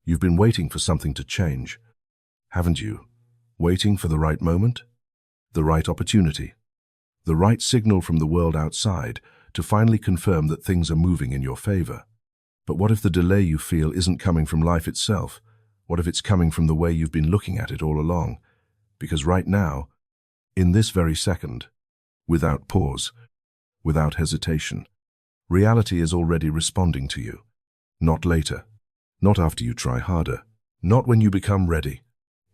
You've been waiting for something to change, haven't you? Waiting for the right moment, the right opportunity, the right signal from the world outside to finally confirm that things are moving in your favor. But what if the delay you feel isn't coming from life itself? What if it's coming from the way you've been looking at it all along? Because right now, in this very second, without pause, without hesitation, reality is already responding to you. Not later, not after you try harder, not when you become ready.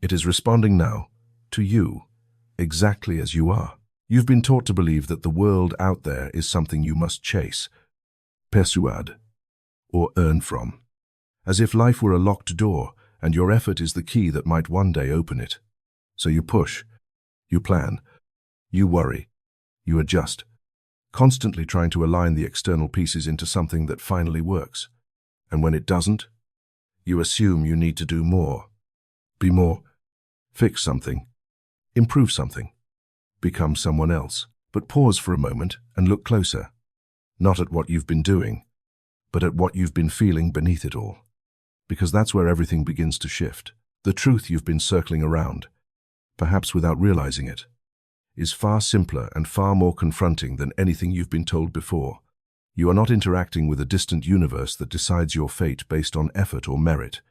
It is responding now, to you, exactly as you are. You've been taught to believe that the world out there is something you must chase, persuade, or earn from, as if life were a locked door and your effort is the key that might one day open it. So you push, you plan, you worry, you adjust, constantly trying to align the external pieces into something that finally works. And when it doesn't, you assume you need to do more, be more, fix something, improve something, become someone else. But pause for a moment and look closer, not at what you've been doing, but at what you've been feeling beneath it all. Because that's where everything begins to shift. The truth you've been circling around, perhaps without realizing it, is far simpler and far more confronting than anything you've been told before. You are not interacting with a distant universe that decides your fate based on effort or merit.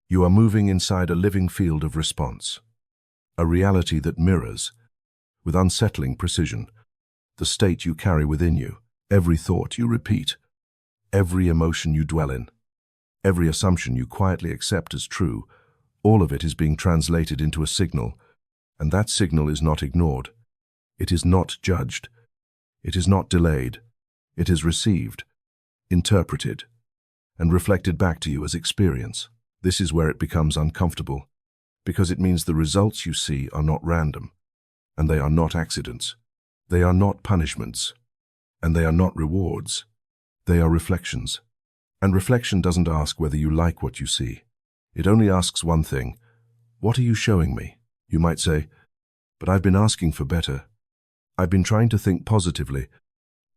You are moving inside a living field of response, a reality that mirrors, with unsettling precision, the state you carry within you, every thought you repeat, every emotion you dwell in, every assumption you quietly accept as true. All of it is being translated into a signal, and that signal is not ignored. It is not judged. It is not delayed. It is received, interpreted, and reflected back to you as experience. This is where it becomes uncomfortable, because it means the results you see are not random, and they are not accidents. They are not punishments, and they are not rewards. They are reflections. And reflection doesn't ask whether you like what you see. It only asks one thing: what are you showing me? You might say, but I've been asking for better. I've been trying to think positively.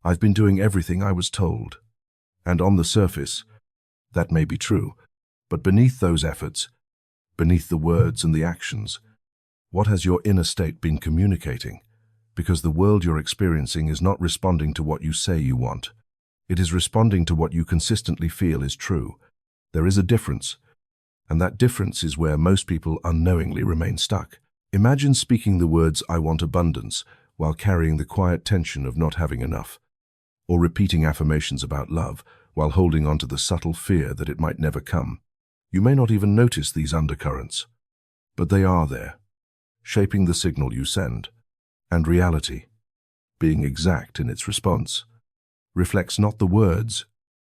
I've been doing everything I was told. And on the surface, that may be true, but beneath those efforts, beneath the words and the actions, what has your inner state been communicating? Because the world you're experiencing is not responding to what you say you want. It is responding to what you consistently feel is true. There is a difference, and that difference is where most people unknowingly remain stuck. Imagine speaking the words "I want abundance" while carrying the quiet tension of not having enough, or repeating affirmations about love while holding on to the subtle fear that it might never come. You may not even notice these undercurrents, but they are there, shaping the signal you send. And reality, being exact in its response, reflects not the words,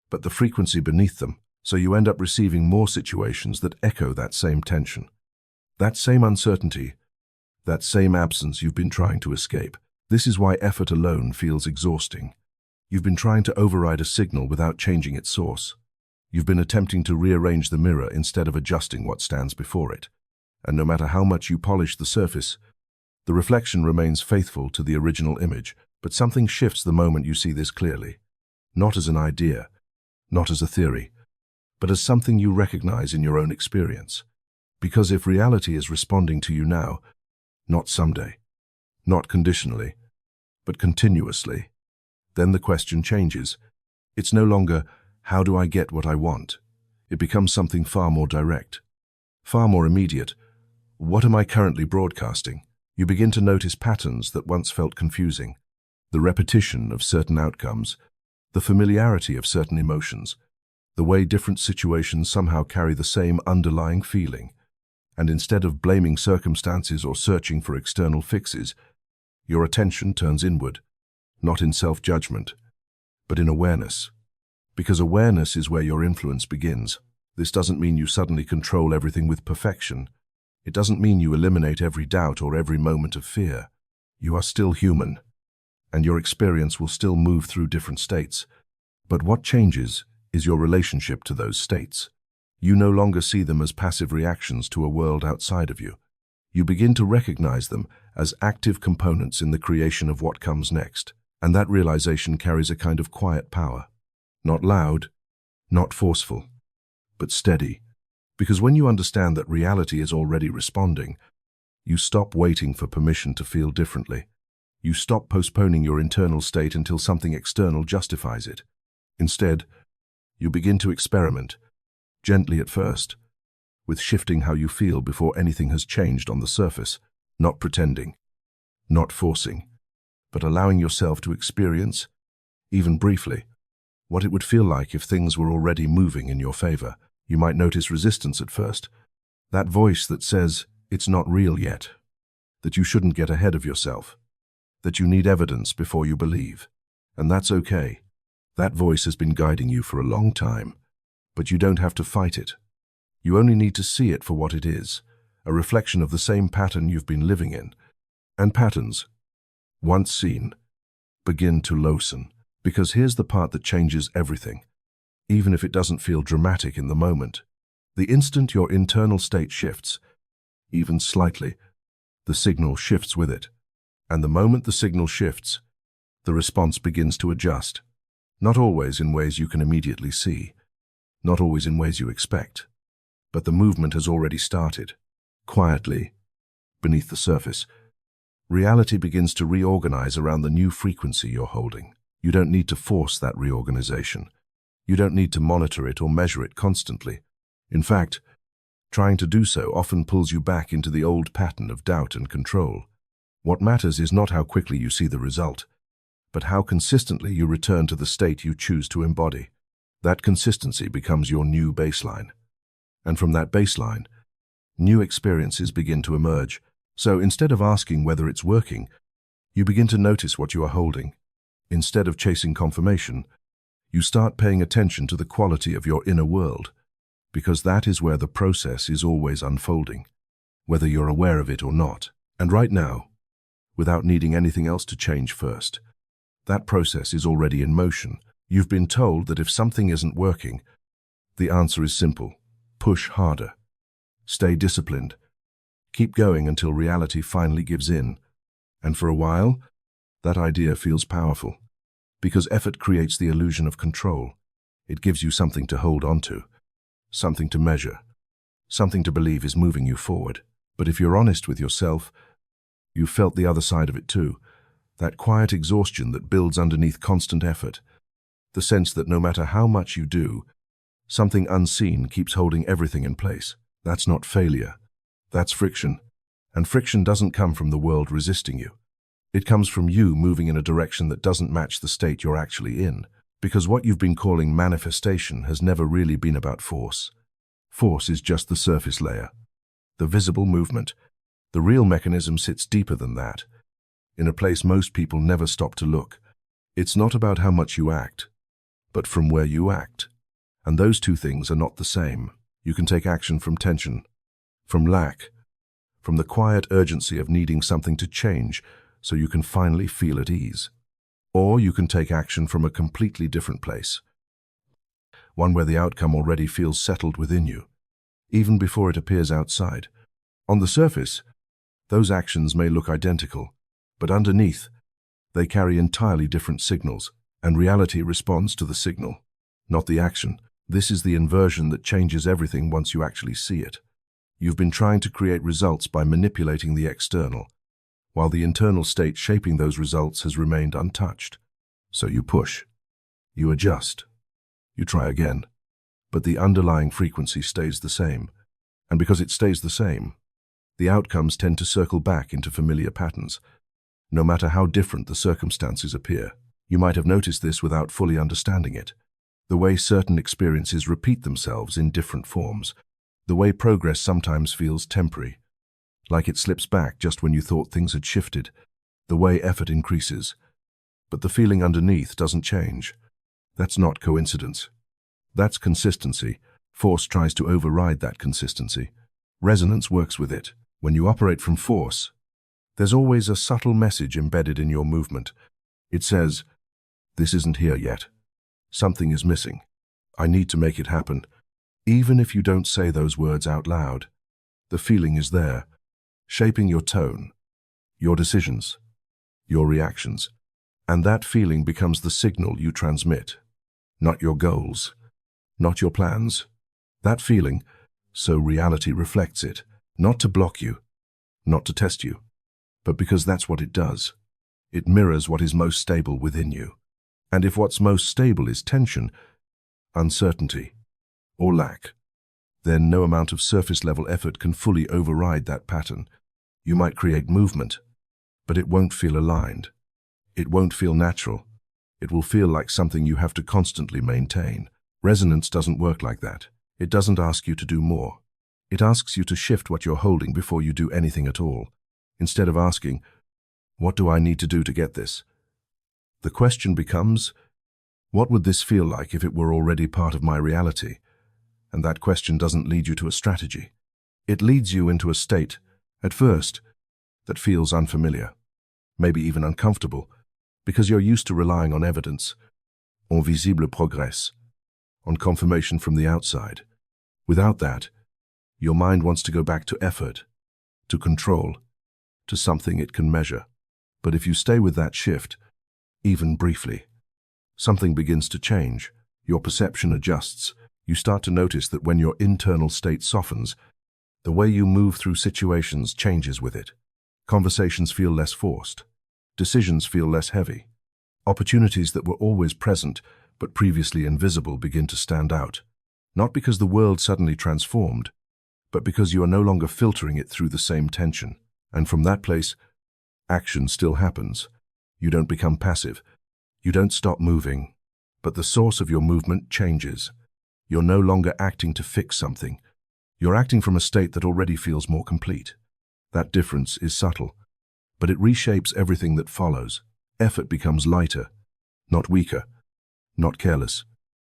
but the frequency beneath them. So you end up receiving more situations that echo that same tension, that same uncertainty, that same absence you've been trying to escape. This is why effort alone feels exhausting. You've been trying to override a signal without changing its source. You've been attempting to rearrange the mirror instead of adjusting what stands before it. And no matter how much you polish the surface, the reflection remains faithful to the original image. But something shifts the moment you see this clearly. Not as an idea, not as a theory, but as something you recognize in your own experience. Because if reality is responding to you now, not someday, not conditionally, but continuously, then the question changes. It's no longer, how do I get what I want? It becomes something far more direct, far more immediate. What am I currently broadcasting? You begin to notice patterns that once felt confusing. The repetition of certain outcomes, the familiarity of certain emotions, the way different situations somehow carry the same underlying feeling. And instead of blaming circumstances or searching for external fixes, your attention turns inward, not in self-judgment, but in awareness. Because awareness is where your influence begins. This doesn't mean you suddenly control everything with perfection. It doesn't mean you eliminate every doubt or every moment of fear. You are still human, and your experience will still move through different states. But what changes is your relationship to those states. You no longer see them as passive reactions to a world outside of you. You begin to recognize them as active components in the creation of what comes next. And that realization carries a kind of quiet power. Not loud, not forceful, but steady, Because when you understand that reality is already responding, you stop waiting for permission to feel differently. You stop postponing your internal state until something external justifies it. Instead, you begin to experiment, gently at first, with shifting how you feel before anything has changed on the surface, not pretending, not forcing, but allowing yourself to experience, even briefly, what it would feel like if things were already moving in your favor. You might notice resistance at first, that voice that says it's not real yet, that you shouldn't get ahead of yourself, that you need evidence before you believe. And that's okay. That voice has been guiding you for a long time, but you don't have to fight it. You only need to see it for what it is, a reflection of the same pattern you've been living in. And patterns, once seen, begin to loosen. Because here's the part that changes everything. Even if it doesn't feel dramatic in the moment, the instant your internal state shifts, even slightly, the signal shifts with it. And the moment the signal shifts, the response begins to adjust. Not always in ways you can immediately see, not always in ways you expect, but the movement has already started. Quietly, beneath the surface, reality begins to reorganize around the new frequency you're holding. You don't need to force that reorganization. You don't need to monitor it or measure it constantly. In fact, trying to do so often pulls you back into the old pattern of doubt and control. What matters is not how quickly you see the result, but how consistently you return to the state you choose to embody. That consistency becomes your new baseline. And from that baseline, new experiences begin to emerge. So instead of asking whether it's working, you begin to notice what you are holding. Instead of chasing confirmation, you start paying attention to the quality of your inner world, because that is where the process is always unfolding, whether you're aware of it or not. And right now, without needing anything else to change first, that process is already in motion. You've been told that if something isn't working, the answer is simple: push harder. Stay disciplined. Keep going until reality finally gives in. And for a while, that idea feels powerful, because effort creates the illusion of control. It gives you something to hold onto, something to measure, something to believe is moving you forward. But if you're honest with yourself, you've felt the other side of it too, that quiet exhaustion that builds underneath constant effort, the sense that no matter how much you do, something unseen keeps holding everything in place. That's not failure. That's friction. And friction doesn't come from the world resisting you. It comes from you moving in a direction that doesn't match the state you're actually in. Because what you've been calling manifestation has never really been about force. Force is just the surface layer, the visible movement. The real mechanism sits deeper than that, in a place most people never stop to look. It's not about how much you act, but from where you act. And those two things are not the same. You can take action from tension, from lack, from the quiet urgency of needing something to change so you can finally feel at ease. Or you can take action from a completely different place, one where the outcome already feels settled within you, even before it appears outside. On the surface, those actions may look identical, but underneath, they carry entirely different signals, and reality responds to the signal, not the action. This is the inversion that changes everything once you actually see it. You've been trying to create results by manipulating the external, while the internal state shaping those results has remained untouched. So you push, you adjust, you try again, but the underlying frequency stays the same. And because it stays the same, the outcomes tend to circle back into familiar patterns, no matter how different the circumstances appear. You might have noticed this without fully understanding it. The way certain experiences repeat themselves in different forms, the way progress sometimes feels temporary, like it slips back just when you thought things had shifted, the way effort increases, but the feeling underneath doesn't change. That's not coincidence. That's consistency. Force tries to override that consistency. Resonance works with it. When you operate from force, there's always a subtle message embedded in your movement. It says, "This isn't here yet. Something is missing. I need to make it happen." Even if you don't say those words out loud, the feeling is there, shaping your tone, your decisions, your reactions. And that feeling becomes the signal you transmit, not your goals, not your plans. That feeling, So reality reflects it, not to block you, not to test you, but because that's what it does. It mirrors what is most stable within you. And if what's most stable is tension, uncertainty, or lack, then no amount of surface-level effort can fully override that pattern. You might create movement, but it won't feel aligned. It won't feel natural. It will feel like something you have to constantly maintain. Resonance doesn't work like that. It doesn't ask you to do more. It asks you to shift what you're holding before you do anything at all. Instead of asking, "What do I need to do to get this?" the question becomes, "What would this feel like if it were already part of my reality?" And that question doesn't lead you to a strategy. It leads you into a state, at first, that feels unfamiliar, maybe even uncomfortable, because you're used to relying on evidence, on visible progress, on confirmation from the outside. Without that, your mind wants to go back to effort, to control, to something it can measure. But if you stay with that shift, even briefly, something begins to change. Your perception adjusts. You start to notice that when your internal state softens, the way you move through situations changes with it. Conversations feel less forced. Decisions feel less heavy. Opportunities that were always present but previously invisible begin to stand out. Not because the world suddenly transformed, but because you are no longer filtering it through the same tension. And from that place, action still happens. You don't become passive. You don't stop moving. But the source of your movement changes. You're no longer acting to fix something. You're acting from a state that already feels more complete. That difference is subtle, but it reshapes everything that follows. Effort becomes lighter, not weaker, not careless,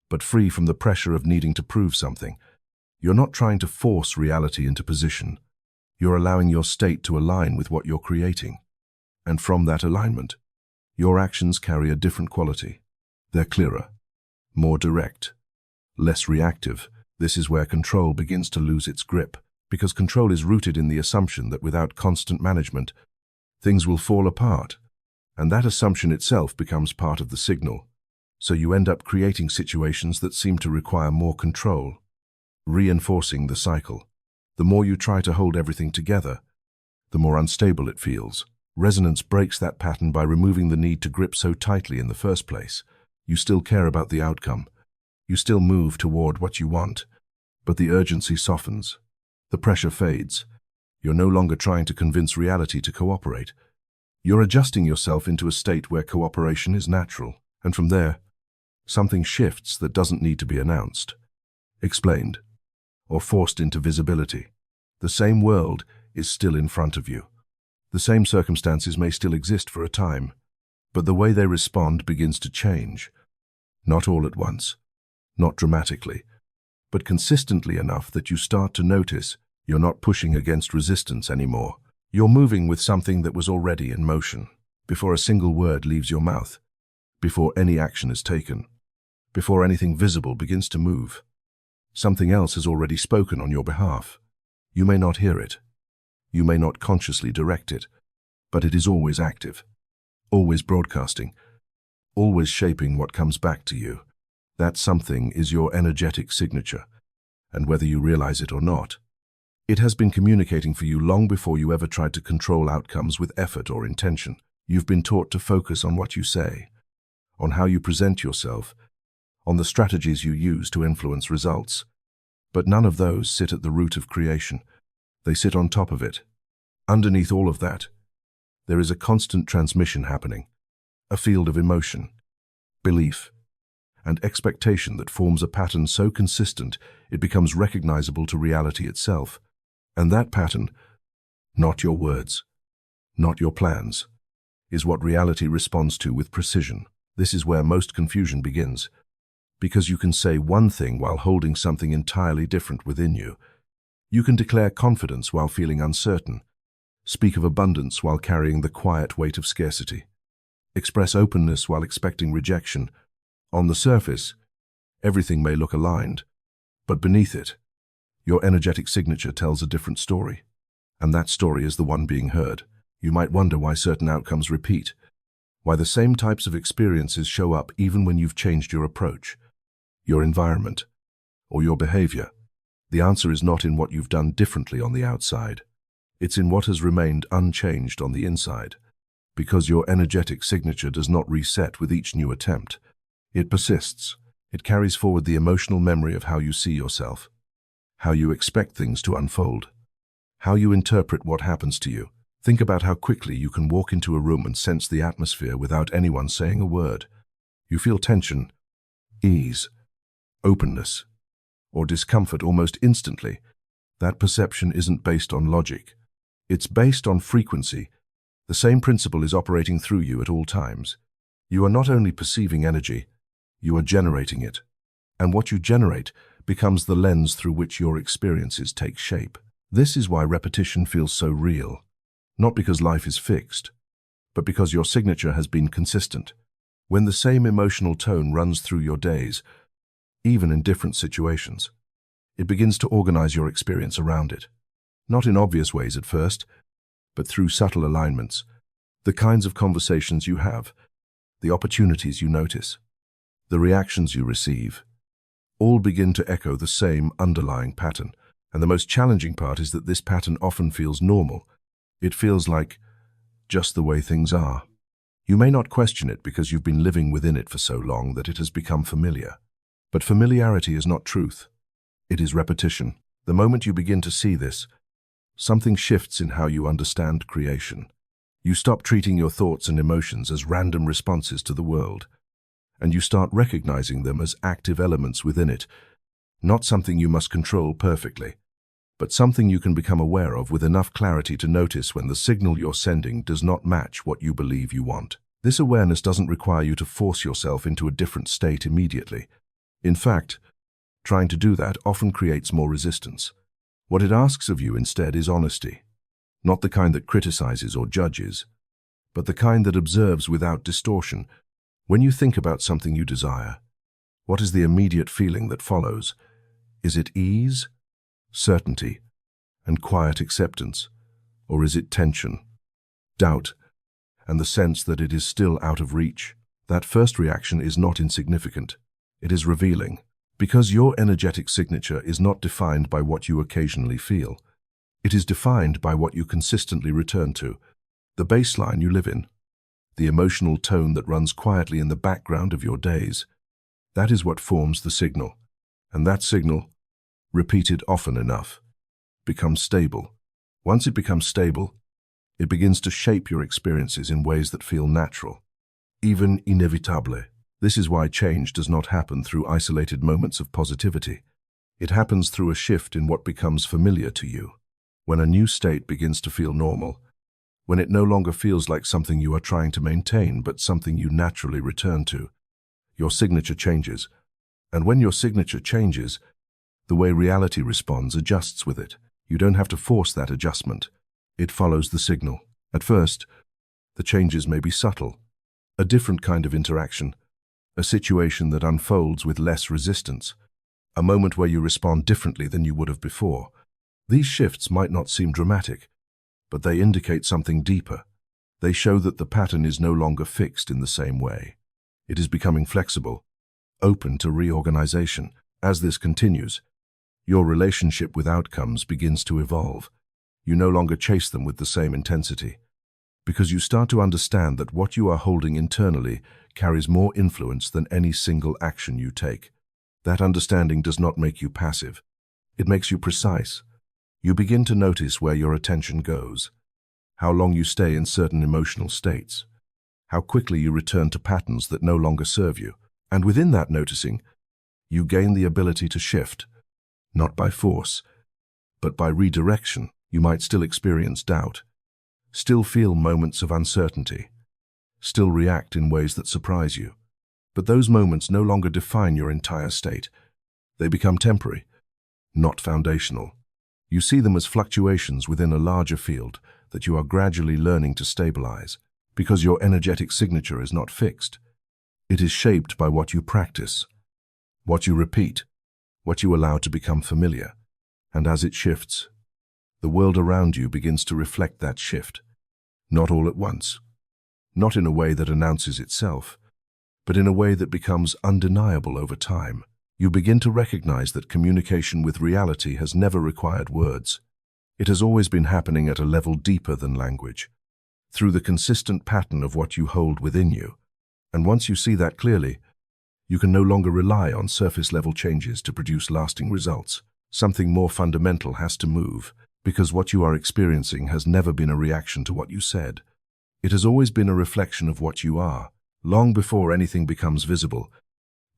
but free from the pressure of needing to prove something. You're not trying to force reality into position. You're allowing your state to align with what you're creating. And from that alignment, your actions carry a different quality. They're clearer, more direct, less reactive. This is where control begins to lose its grip, because control is rooted in the assumption that without constant management, things will fall apart. And that assumption itself becomes part of the signal. So you end up creating situations that seem to require more control, reinforcing the cycle. The more you try to hold everything together, the more unstable it feels. Resonance breaks that pattern by removing the need to grip so tightly in the first place. You still care about the outcome. You still move toward what you want, but the urgency softens. The pressure fades. You're no longer trying to convince reality to cooperate. You're adjusting yourself into a state where cooperation is natural, and from there, something shifts that doesn't need to be announced, explained, or forced into visibility. The same world is still in front of you. The same circumstances may still exist for a time, but the way they respond begins to change. Not all at once, not dramatically, but consistently enough that you start to notice you're not pushing against resistance anymore. You're moving with something that was already in motion, before a single word leaves your mouth, before any action is taken, before anything visible begins to move. Something else has already spoken on your behalf. You may not hear it. You may not consciously direct it, but it is always active, always broadcasting, always shaping what comes back to you. That something is your energetic signature, and whether you realize it or not, it has been communicating for you long before you ever tried to control outcomes with effort or intention. You've been taught to focus on what you say, on how you present yourself, on the strategies you use to influence results. But none of those sit at the root of creation. They sit on top of it. Underneath all of that, there is a constant transmission happening, a field of emotion, belief, and expectation that forms a pattern so consistent it becomes recognizable to reality itself. And that pattern, not your words, not your plans, is what reality responds to with precision. This is where most confusion begins, because you can say one thing while holding something entirely different within you. You can declare confidence while feeling uncertain, speak of abundance while carrying the quiet weight of scarcity, express openness while expecting rejection. On the surface, everything may look aligned, but beneath it, your energetic signature tells a different story, and that story is the one being heard. You might wonder why certain outcomes repeat, why the same types of experiences show up even when you've changed your approach, your environment, or your behavior. The answer is not in what you've done differently on the outside. It's in what has remained unchanged on the inside. Because your energetic signature does not reset with each new attempt. It persists. It carries forward the emotional memory of how you see yourself, how you expect things to unfold, how you interpret what happens to you. Think about how quickly you can walk into a room and sense the atmosphere without anyone saying a word. You feel tension, ease, openness, or discomfort almost instantly. That perception isn't based on logic. It's based on frequency. The same principle is operating through you at all times. You are not only perceiving energy, you are generating it. And what you generate becomes the lens through which your experiences take shape. This is why repetition feels so real. Not because life is fixed, but because your signature has been consistent. When the same emotional tone runs through your days, even in different situations, it begins to organize your experience around it. Not in obvious ways at first, but through subtle alignments. The kinds of conversations you have, the opportunities you notice, the reactions you receive, all begin to echo the same underlying pattern. And the most challenging part is that this pattern often feels normal. It feels like just the way things are. You may not question it because you've been living within it for so long that it has become familiar. But familiarity is not truth. It is repetition. The moment you begin to see this, something shifts in how you understand creation. You stop treating your thoughts and emotions as random responses to the world, and you start recognizing them as active elements within it, not something you must control perfectly, but something you can become aware of with enough clarity to notice when the signal you're sending does not match what you believe you want. This awareness doesn't require you to force yourself into a different state immediately. In fact, trying to do that often creates more resistance. What it asks of you instead is honesty, not the kind that criticizes or judges, but the kind that observes without distortion. When you think about something you desire, what is the immediate feeling that follows? Is it ease, certainty, and quiet acceptance? Or is it tension, doubt, and the sense that it is still out of reach? That first reaction is not insignificant. It is revealing. Because your energetic signature is not defined by what you occasionally feel. It is defined by what you consistently return to, the baseline you live in, the emotional tone that runs quietly in the background of your days. That is what forms the signal. And that signal, repeated often enough, becomes stable. Once it becomes stable, it begins to shape your experiences in ways that feel natural, even inévitable. This is why change does not happen through isolated moments of positivity. It happens through a shift in what becomes familiar to you. When a new state begins to feel normal, when it no longer feels like something you are trying to maintain, but something you naturally return to, your signature changes. And when your signature changes, the way reality responds adjusts with it. You don't have to force that adjustment. It follows the signal. At first, the changes may be subtle, a different kind of interaction, a situation that unfolds with less resistance, a moment where you respond differently than you would have before. These shifts might not seem dramatic, but they indicate something deeper. They show that the pattern is no longer fixed in the same way. It is becoming flexible, open to reorganization. As this continues, your relationship with outcomes begins to evolve. You no longer chase them with the same intensity, because you start to understand that what you are holding internally carries more influence than any single action you take. That understanding does not make you passive. It makes you precise. You begin to notice where your attention goes, how long you stay in certain emotional states, how quickly you return to patterns that no longer serve you. And within that noticing, you gain the ability to shift, not by force, but by redirection. You might still experience doubt, still feel moments of uncertainty, still react in ways that surprise you. But those moments no longer define your entire state. They become temporary, not foundational. You see them as fluctuations within a larger field that you are gradually learning to stabilize, because your energetic signature is not fixed. It is shaped by what you practice, what you repeat, what you allow to become familiar. And as it shifts, the world around you begins to reflect that shift. Not all at once, not in a way that announces itself, but in a way that becomes undeniable over time. You begin to recognize that communication with reality has never required words. It has always been happening at a level deeper than language, through the consistent pattern of what you hold within you. And once you see that clearly, you can no longer rely on surface-level changes to produce lasting results. Something more fundamental has to move, because what you are experiencing has never been a reaction to what you said. It has always been a reflection of what you are, long before anything becomes visible,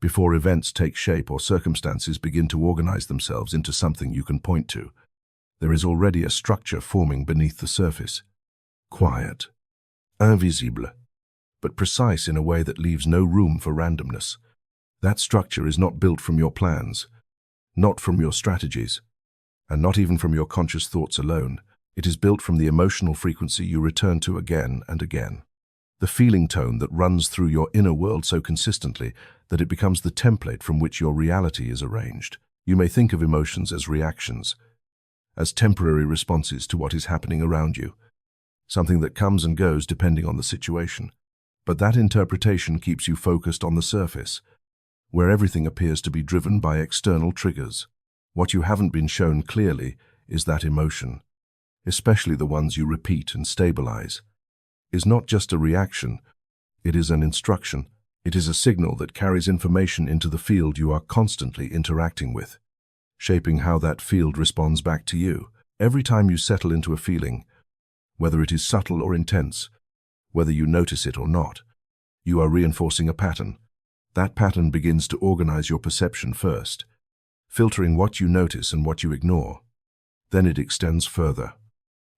before events take shape or circumstances begin to organize themselves into something you can point to. There is already a structure forming beneath the surface. Quiet, invisible, but precise in a way that leaves no room for randomness. That structure is not built from your plans, not from your strategies, and not even from your conscious thoughts alone. It is built from the emotional frequency you return to again and again. The feeling tone that runs through your inner world so consistently that it becomes the template from which your reality is arranged. You may think of emotions as reactions, as temporary responses to what is happening around you, something that comes and goes depending on the situation. But that interpretation keeps you focused on the surface, where everything appears to be driven by external triggers. What you haven't been shown clearly is that emotion, especially the ones you repeat and stabilize, is not just a reaction, it is an instruction. It is a signal that carries information into the field you are constantly interacting with, shaping how that field responds back to you. Every time you settle into a feeling, whether it is subtle or intense, whether you notice it or not, you are reinforcing a pattern. That pattern begins to organize your perception first, filtering what you notice and what you ignore. Then it extends further,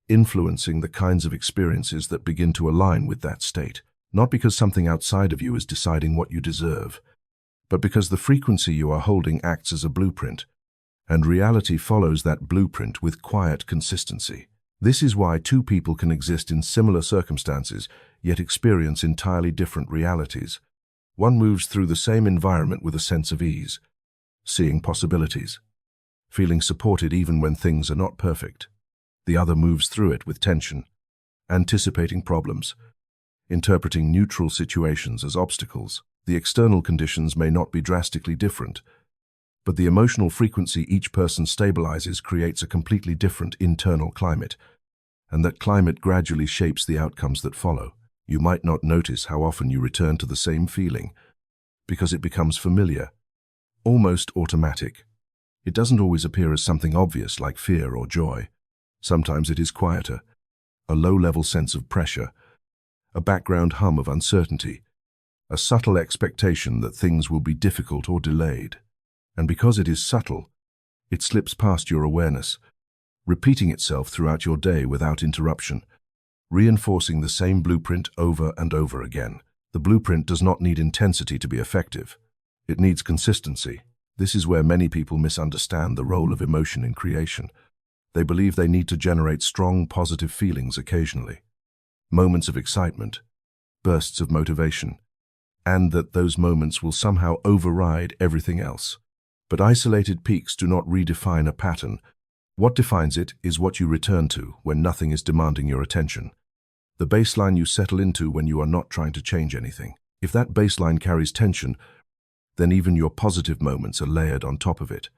influencing the kinds of experiences that begin to align with that state, not because something outside of you is deciding what you deserve, but because the frequency you are holding acts as a blueprint, and reality follows that blueprint with quiet consistency. This is why two people can exist in similar circumstances, yet experience entirely different realities. One moves through the same environment with a sense of ease, seeing possibilities, feeling supported even when things are not perfect. The other moves through it with tension, anticipating problems, interpreting neutral situations as obstacles. The external conditions may not be drastically different, but the emotional frequency each person stabilizes creates a completely different internal climate, and that climate gradually shapes the outcomes that follow. You might not notice how often you return to the same feeling, because it becomes familiar, almost automatic. It doesn't always appear as something obvious like fear or joy. Sometimes it is quieter, a low-level sense of pressure, a background hum of uncertainty, a subtle expectation that things will be difficult or delayed. And because it is subtle, it slips past your awareness, repeating itself throughout your day without interruption, reinforcing the same blueprint over and over again. The blueprint does not need intensity to be effective. It needs consistency. This is where many people misunderstand the role of emotion in creation. They believe they need to generate strong, positive feelings occasionally, moments of excitement, bursts of motivation, and that those moments will somehow override everything else. But isolated peaks do not redefine a pattern. What defines it is what you return to when nothing is demanding your attention. The baseline you settle into when you are not trying to change anything. If that baseline carries tension, then even your positive moments are layered on top of it,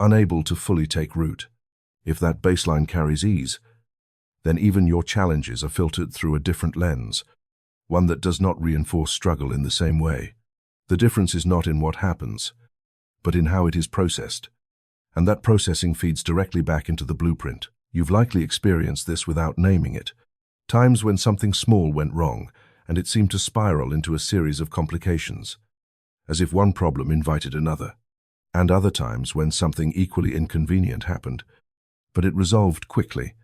unable to fully take root. If that baseline carries ease, then even your challenges are filtered through a different lens, one that does not reinforce struggle in the same way. The difference is not in what happens, but in how it is processed. And that processing feeds directly back into the blueprint. You've likely experienced this without naming it. Times when something small went wrong, and it seemed to spiral into a series of complications, as if one problem invited another. And other times when something equally inconvenient happened, but it resolved quickly,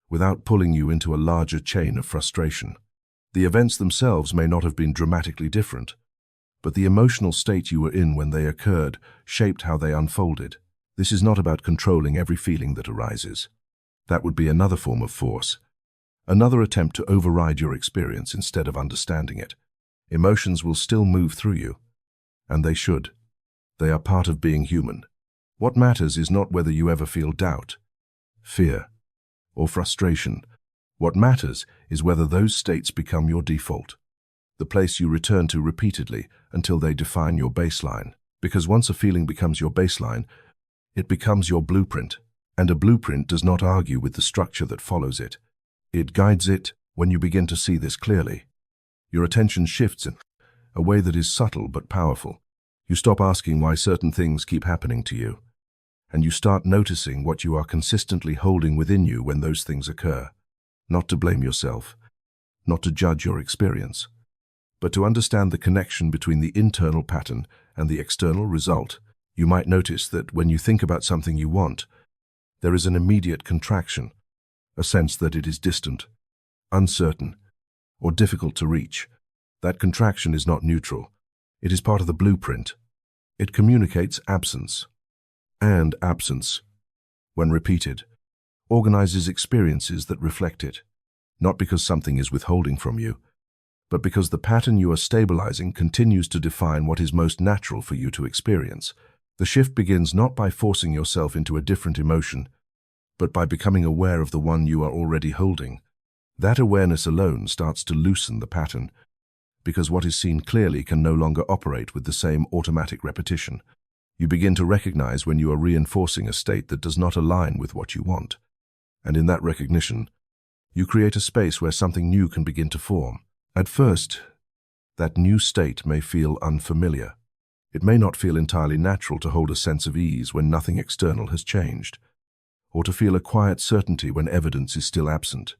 without pulling you into a larger chain of frustration. The events themselves may not have been dramatically different, but the emotional state you were in when they occurred shaped how they unfolded. This is not about controlling every feeling that arises. That would be another form of force, another attempt to override your experience instead of understanding it. Emotions will still move through you, and they should. They are part of being human. What matters is not whether you ever feel doubt, fear, or frustration. What matters is whether those states become your default, the place you return to repeatedly until they define your baseline. Because once a feeling becomes your baseline, it becomes your blueprint. And a blueprint does not argue with the structure that follows it. It guides it. When you begin to see this clearly, your attention shifts in a way that is subtle but powerful. You stop asking why certain things keep happening to you, and you start noticing what you are consistently holding within you when those things occur. Not to blame yourself, not to judge your experience, but to understand the connection between the internal pattern and the external result. You might notice that when you think about something you want, there is an immediate contraction, a sense that it is distant, uncertain, or difficult to reach. That contraction is not neutral. It is part of the blueprint. It communicates absence. And absence, when repeated, organizes experiences that reflect it, not because something is withholding from you, but because the pattern you are stabilizing continues to define what is most natural for you to experience. The shift begins not by forcing yourself into a different emotion, but by becoming aware of the one you are already holding. That awareness alone starts to loosen the pattern, because what is seen clearly can no longer operate with the same automatic repetition. You begin to recognize when you are reinforcing a state that does not align with what you want. And in that recognition, you create a space where something new can begin to form. At first, that new state may feel unfamiliar. It may not feel entirely natural to hold a sense of ease when nothing external has changed, or to feel a quiet certainty when evidence is still absent.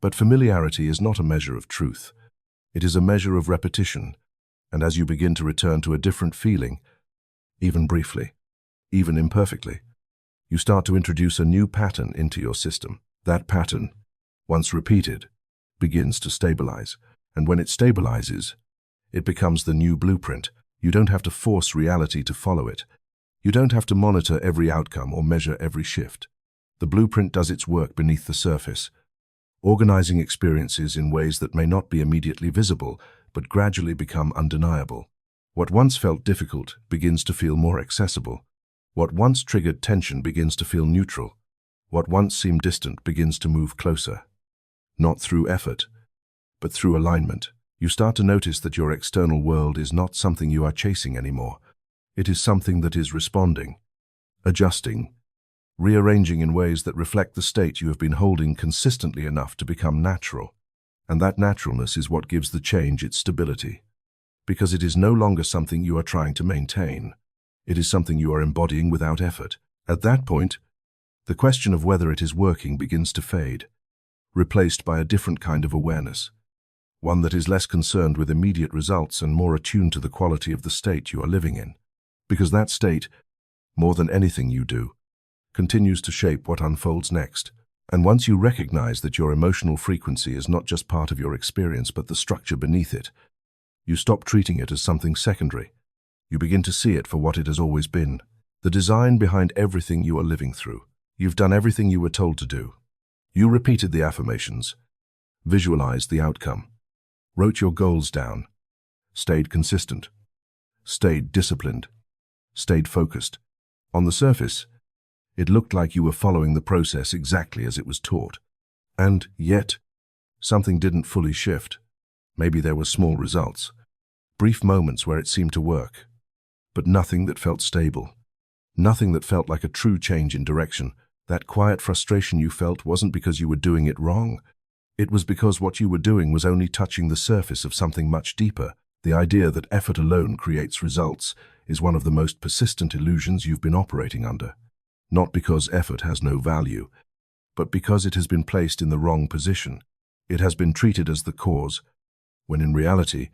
But familiarity is not a measure of truth. It is a measure of repetition, and as you begin to return to a different feeling, even briefly, even imperfectly, you start to introduce a new pattern into your system. That pattern, once repeated, begins to stabilize, and when it stabilizes, it becomes the new blueprint. You don't have to force reality to follow it. You don't have to monitor every outcome or measure every shift. The blueprint does its work beneath the surface, organizing experiences in ways that may not be immediately visible, but gradually become undeniable. What once felt difficult begins to feel more accessible. What once triggered tension begins to feel neutral. What once seemed distant begins to move closer. Not through effort, but through alignment. You start to notice that your external world is not something you are chasing anymore. It is something that is responding, adjusting, rearranging in ways that reflect the state you have been holding consistently enough to become natural. And that naturalness is what gives the change its stability. Because it is no longer something you are trying to maintain. It is something you are embodying without effort. At that point, the question of whether it is working begins to fade, replaced by a different kind of awareness, one that is less concerned with immediate results and more attuned to the quality of the state you are living in. Because that state, more than anything you do, continues to shape what unfolds next. And once you recognize that your emotional frequency is not just part of your experience but the structure beneath it, you stop treating it as something secondary. You begin to see it for what it has always been, the design behind everything you are living through. You've done everything you were told to do. You repeated the affirmations, visualized the outcome, wrote your goals down, stayed consistent, stayed disciplined, stayed focused. On the surface, it looked like you were following the process exactly as it was taught. And yet, something didn't fully shift. Maybe there were small results, brief moments where it seemed to work, but nothing that felt stable, nothing that felt like a true change in direction. That quiet frustration you felt wasn't because you were doing it wrong. It was because what you were doing was only touching the surface of something much deeper. The idea that effort alone creates results is one of the most persistent illusions you've been operating under. Not because effort has no value, but because it has been placed in the wrong position. It has been treated as the cause, when in reality,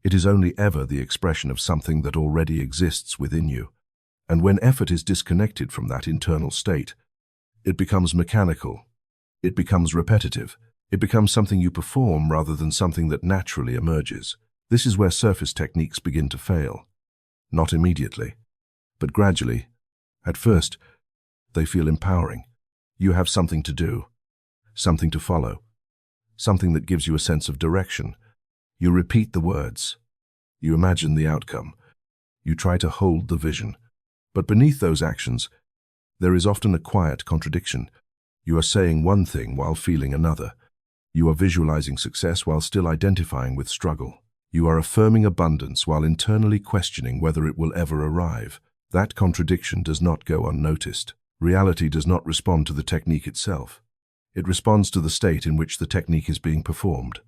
it is only ever the expression of something that already exists within you. And when effort is disconnected from that internal state, it becomes mechanical. It becomes repetitive. It becomes something you perform rather than something that naturally emerges. This is where surface techniques begin to fail. Not immediately, but gradually. At first, they feel empowering. You have something to do, something to follow, something that gives you a sense of direction. You repeat the words. You imagine the outcome. You try to hold the vision. But beneath those actions, there is often a quiet contradiction. You are saying one thing while feeling another. You are visualizing success while still identifying with struggle. You are affirming abundance while internally questioning whether it will ever arrive. That contradiction does not go unnoticed. Reality does not respond to the technique itself. It responds to the state in which the technique is being performed.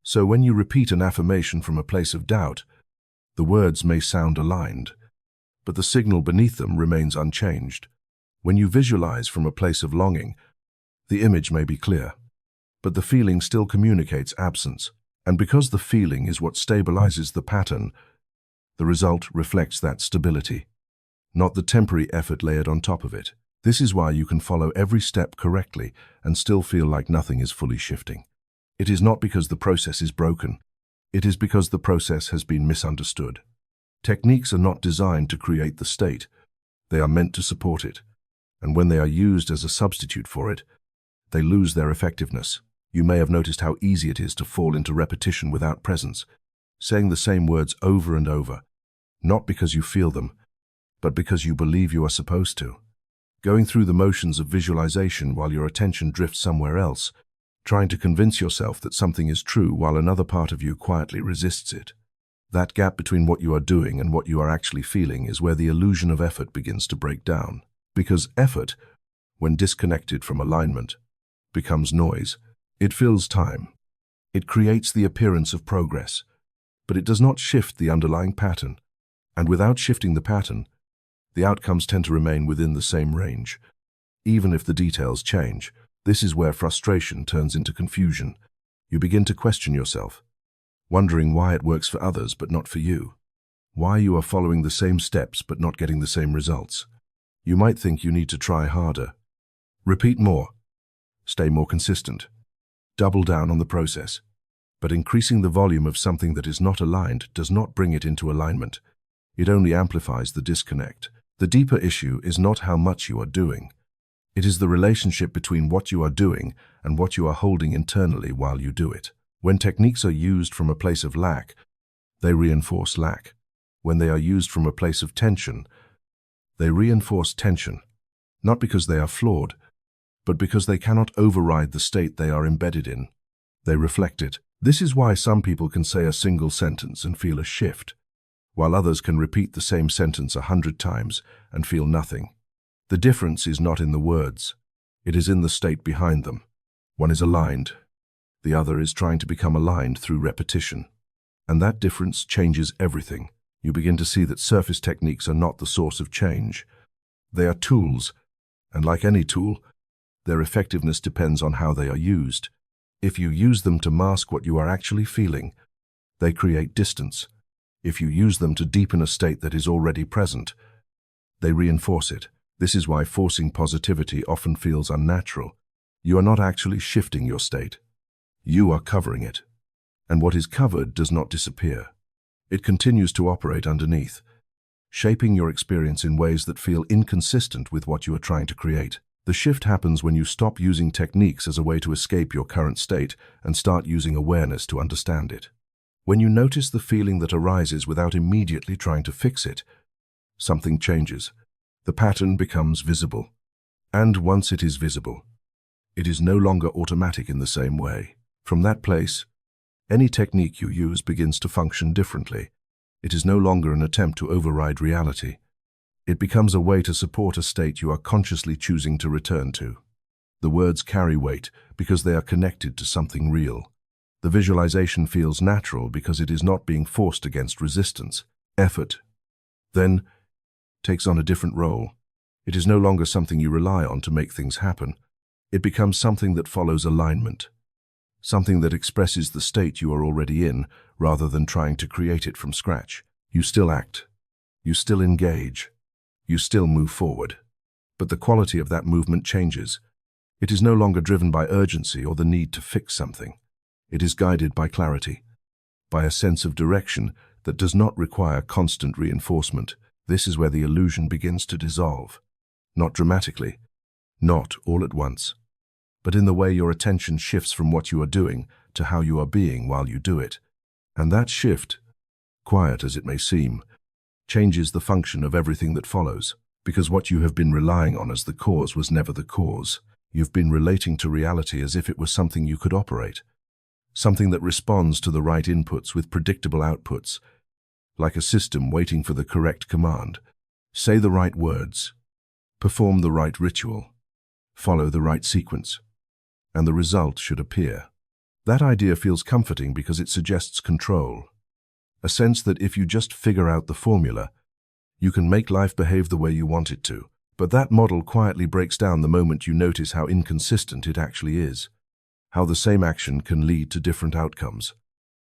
So when you repeat an affirmation from a place of doubt, the words may sound aligned, but the signal beneath them remains unchanged. When you visualize from a place of longing, the image may be clear, but the feeling still communicates absence. And because the feeling is what stabilizes the pattern, the result reflects that stability, not the temporary effort layered on top of it. This is why you can follow every step correctly and still feel like nothing is fully shifting. It is not because the process is broken. It is because the process has been misunderstood. Techniques are not designed to create the state. They are meant to support it. And when they are used as a substitute for it, they lose their effectiveness. You may have noticed how easy it is to fall into repetition without presence, saying the same words over and over, not because you feel them, but because you believe you are supposed to. Going through the motions of visualization while your attention drifts somewhere else, trying to convince yourself that something is true while another part of you quietly resists it. That gap between what you are doing and what you are actually feeling is where the illusion of effort begins to break down. Because effort, when disconnected from alignment, becomes noise. It fills time. It creates the appearance of progress, but it does not shift the underlying pattern. And without shifting the pattern, the outcomes tend to remain within the same range, even if the details change. This is where frustration turns into confusion. You begin to question yourself, wondering why it works for others but not for you, why you are following the same steps but not getting the same results. You might think you need to try harder, repeat more, stay more consistent, double down on the process. But increasing the volume of something that is not aligned does not bring it into alignment. It only amplifies the disconnect. The deeper issue is not how much you are doing. It is the relationship between what you are doing and what you are holding internally while you do it. When techniques are used from a place of lack, they reinforce lack. When they are used from a place of tension, they reinforce tension, not because they are flawed, but because they cannot override the state they are embedded in. They reflect it. This is why some people can say a single sentence and feel a shift, while others can repeat the same sentence 100 times and feel nothing. The difference is not in the words. It is in the state behind them. One is aligned. The other is trying to become aligned through repetition. And that difference changes everything. You begin to see that surface techniques are not the source of change. They are tools, and like any tool, their effectiveness depends on how they are used. If you use them to mask what you are actually feeling, they create distance. If you use them to deepen a state that is already present, they reinforce it. This is why forcing positivity often feels unnatural. You are not actually shifting your state. You are covering it. And what is covered does not disappear. It continues to operate underneath, shaping your experience in ways that feel inconsistent with what you are trying to create. The shift happens when you stop using techniques as a way to escape your current state and start using awareness to understand it. When you notice the feeling that arises without immediately trying to fix it, something changes. The pattern becomes visible. And once it is visible, it is no longer automatic in the same way. From that place, any technique you use begins to function differently. It is no longer an attempt to override reality. It becomes a way to support a state you are consciously choosing to return to. The words carry weight because they are connected to something real. The visualization feels natural because it is not being forced against resistance. Effort, then, takes on a different role. It is no longer something you rely on to make things happen. It becomes something that follows alignment, something that expresses the state you are already in rather than trying to create it from scratch. You still act. You still engage. You still move forward. But the quality of that movement changes. It is no longer driven by urgency or the need to fix something. It is guided by clarity, by a sense of direction that does not require constant reinforcement. This is where the illusion begins to dissolve. Not dramatically, not all at once, but in the way your attention shifts from what you are doing to how you are being while you do it. And that shift, quiet as it may seem, changes the function of everything that follows, because what you have been relying on as the cause was never the cause. You've been relating to reality as if it was something you could operate, something that responds to the right inputs with predictable outputs, like a system waiting for the correct command. Say the right words, perform the right ritual, follow the right sequence, and the result should appear. That idea feels comforting because it suggests control, a sense that if you just figure out the formula, you can make life behave the way you want it to. But that model quietly breaks down the moment you notice how inconsistent it actually is, how the same action can lead to different outcomes,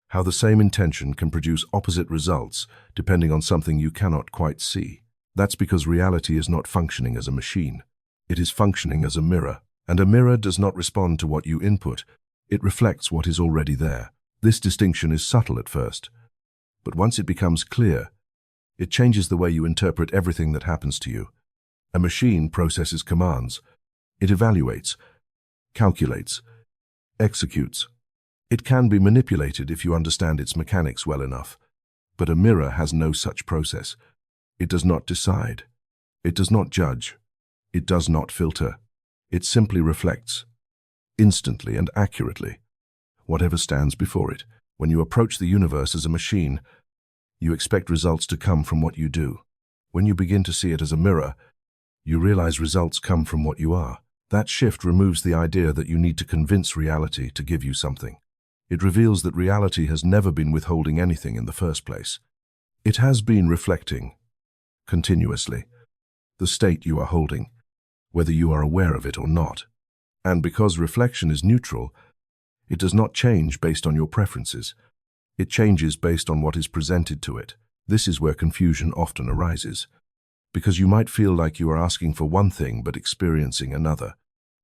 how the same intention can produce opposite results depending on something you cannot quite see. That's because reality is not functioning as a machine. It is functioning as a mirror, and a mirror does not respond to what you input. It reflects what is already there. This distinction is subtle at first, but once it becomes clear, it changes the way you interpret everything that happens to you. A machine processes commands. It evaluates, calculates, executes. It can be manipulated if you understand its mechanics well enough. But a mirror has no such process. It does not decide. It does not judge. It does not filter. It simply reflects, instantly and accurately, whatever stands before it. When you approach the universe as a machine, you expect results to come from what you do. When you begin to see it as a mirror, you realize results come from what you are. That shift removes the idea that you need to convince reality to give you something. It reveals that reality has never been withholding anything in the first place. It has been reflecting, continuously, the state you are holding, whether you are aware of it or not. And because reflection is neutral, it does not change based on your preferences. It changes based on what is presented to it. This is where confusion often arises, because you might feel like you are asking for one thing but experiencing another.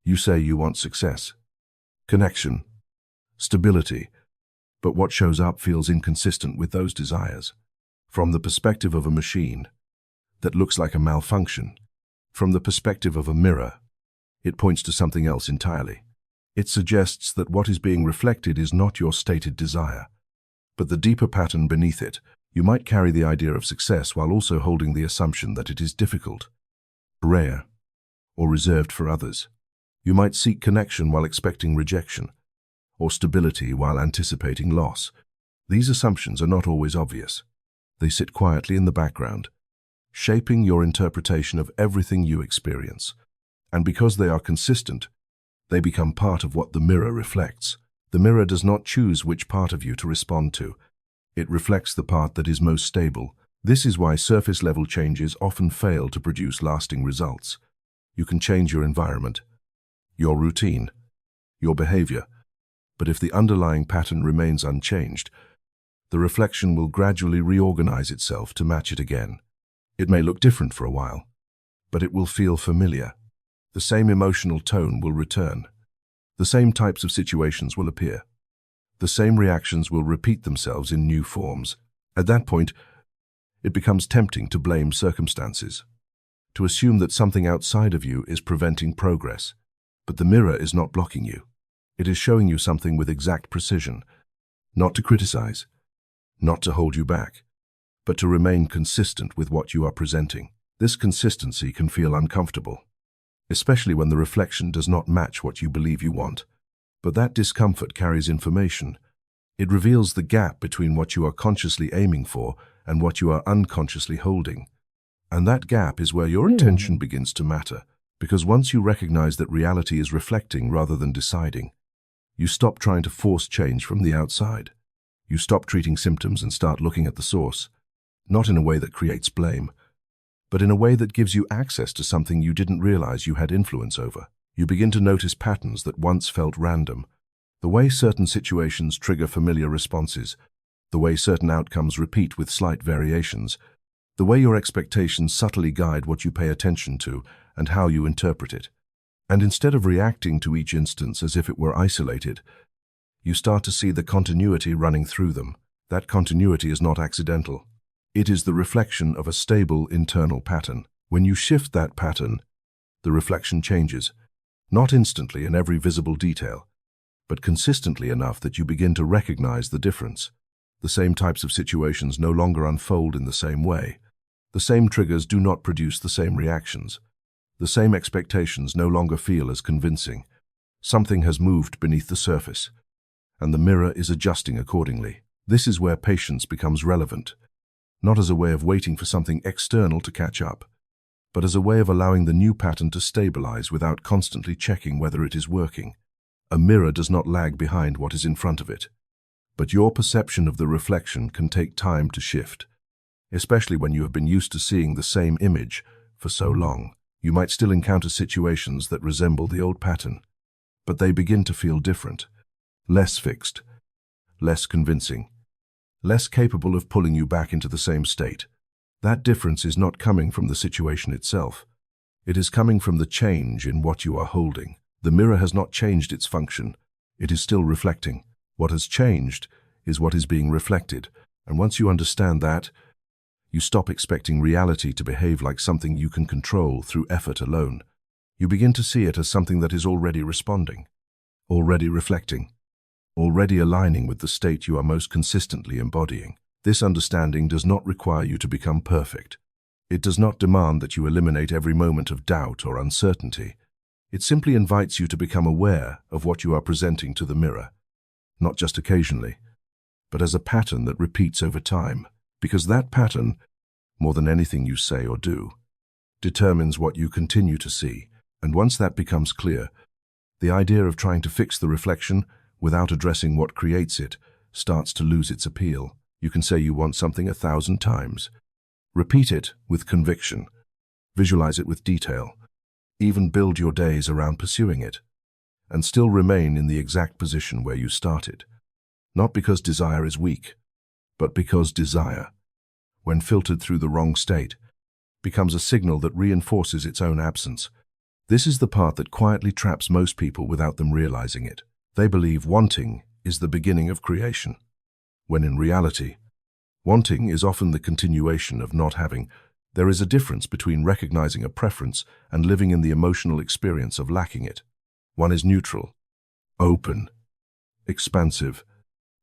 You say you want success, connection, stability, but what shows up feels inconsistent with those desires. From the perspective of a machine, that looks like a malfunction. From the perspective of a mirror, it points to something else entirely. It suggests that what is being reflected is not your stated desire, but the deeper pattern beneath it. You might carry the idea of success while also holding the assumption that it is difficult, rare, or reserved for others. You might seek connection while expecting rejection, or stability while anticipating loss. These assumptions are not always obvious. They sit quietly in the background, shaping your interpretation of everything you experience. And because they are consistent, they become part of what the mirror reflects. The mirror does not choose which part of you to respond to. It reflects the part that is most stable. This is why surface-level changes often fail to produce lasting results. You can change your environment, your routine, your behavior, but if the underlying pattern remains unchanged, the reflection will gradually reorganize itself to match it again. It may look different for a while, but it will feel familiar. The same emotional tone will return. The same types of situations will appear. The same reactions will repeat themselves in new forms. At that point, it becomes tempting to blame circumstances, to assume that something outside of you is preventing progress. But the mirror is not blocking you. It is showing you something with exact precision, not to criticize, not to hold you back, but to remain consistent with what you are presenting. This consistency can feel uncomfortable, especially when the reflection does not match what you believe you want. But that discomfort carries information. It reveals the gap between what you are consciously aiming for and what you are unconsciously holding. And that gap is where your attention begins to matter, because once you recognize that reality is reflecting rather than deciding, you stop trying to force change from the outside. You stop treating symptoms and start looking at the source, not in a way that creates blame, but in a way that gives you access to something you didn't realize you had influence over. You begin to notice patterns that once felt random, the way certain situations trigger familiar responses, the way certain outcomes repeat with slight variations, the way your expectations subtly guide what you pay attention to and how you interpret it. And instead of reacting to each instance as if it were isolated, you start to see the continuity running through them. That continuity is not accidental. It is the reflection of a stable internal pattern. When you shift that pattern, the reflection changes. Not instantly in every visible detail, but consistently enough that you begin to recognize the difference. The same types of situations no longer unfold in the same way. The same triggers do not produce the same reactions. The same expectations no longer feel as convincing. Something has moved beneath the surface, and the mirror is adjusting accordingly. This is where patience becomes relevant, not as a way of waiting for something external to catch up, but as a way of allowing the new pattern to stabilize without constantly checking whether it is working. A mirror does not lag behind what is in front of it, but your perception of the reflection can take time to shift, especially when you have been used to seeing the same image for so long. You might still encounter situations that resemble the old pattern, but they begin to feel different, less fixed, less convincing, less capable of pulling you back into the same state. That difference is not coming from the situation itself. It is coming from the change in what you are holding. The mirror has not changed its function. It is still reflecting. What has changed is what is being reflected. And once you understand that, you stop expecting reality to behave like something you can control through effort alone. You begin to see it as something that is already responding, already reflecting, already aligning with the state you are most consistently embodying. This understanding does not require you to become perfect. It does not demand that you eliminate every moment of doubt or uncertainty. It simply invites you to become aware of what you are presenting to the mirror, not just occasionally, but as a pattern that repeats over time, because that pattern, more than anything you say or do, determines what you continue to see. And once that becomes clear, the idea of trying to fix the reflection without addressing what creates it starts to lose its appeal. You can say you want something 1,000 times. Repeat it with conviction. Visualize it with detail. Even build your days around pursuing it, and still remain in the exact position where you started. Not because desire is weak, but because desire, when filtered through the wrong state, becomes a signal that reinforces its own absence. This is the part that quietly traps most people without them realizing it. They believe wanting is the beginning of creation, when in reality, wanting is often the continuation of not having. There is a difference between recognizing a preference and living in the emotional experience of lacking it. One is neutral, open, expansive.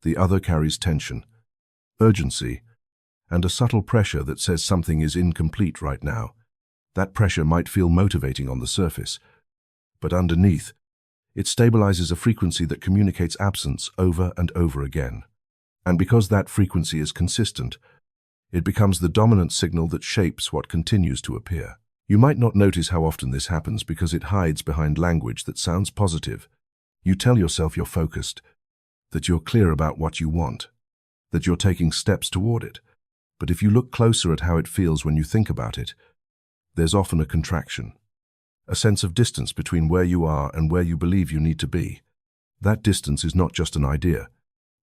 The other carries tension, urgency, and a subtle pressure that says something is incomplete right now. That pressure might feel motivating on the surface, but underneath, it stabilizes a frequency that communicates absence over and over again. And because that frequency is consistent, it becomes the dominant signal that shapes what continues to appear. You might not notice how often this happens because it hides behind language that sounds positive. You tell yourself you're focused, that you're clear about what you want, that you're taking steps toward it. But if you look closer at how it feels when you think about it, there's often a contraction, a sense of distance between where you are and where you believe you need to be. That distance is not just an idea.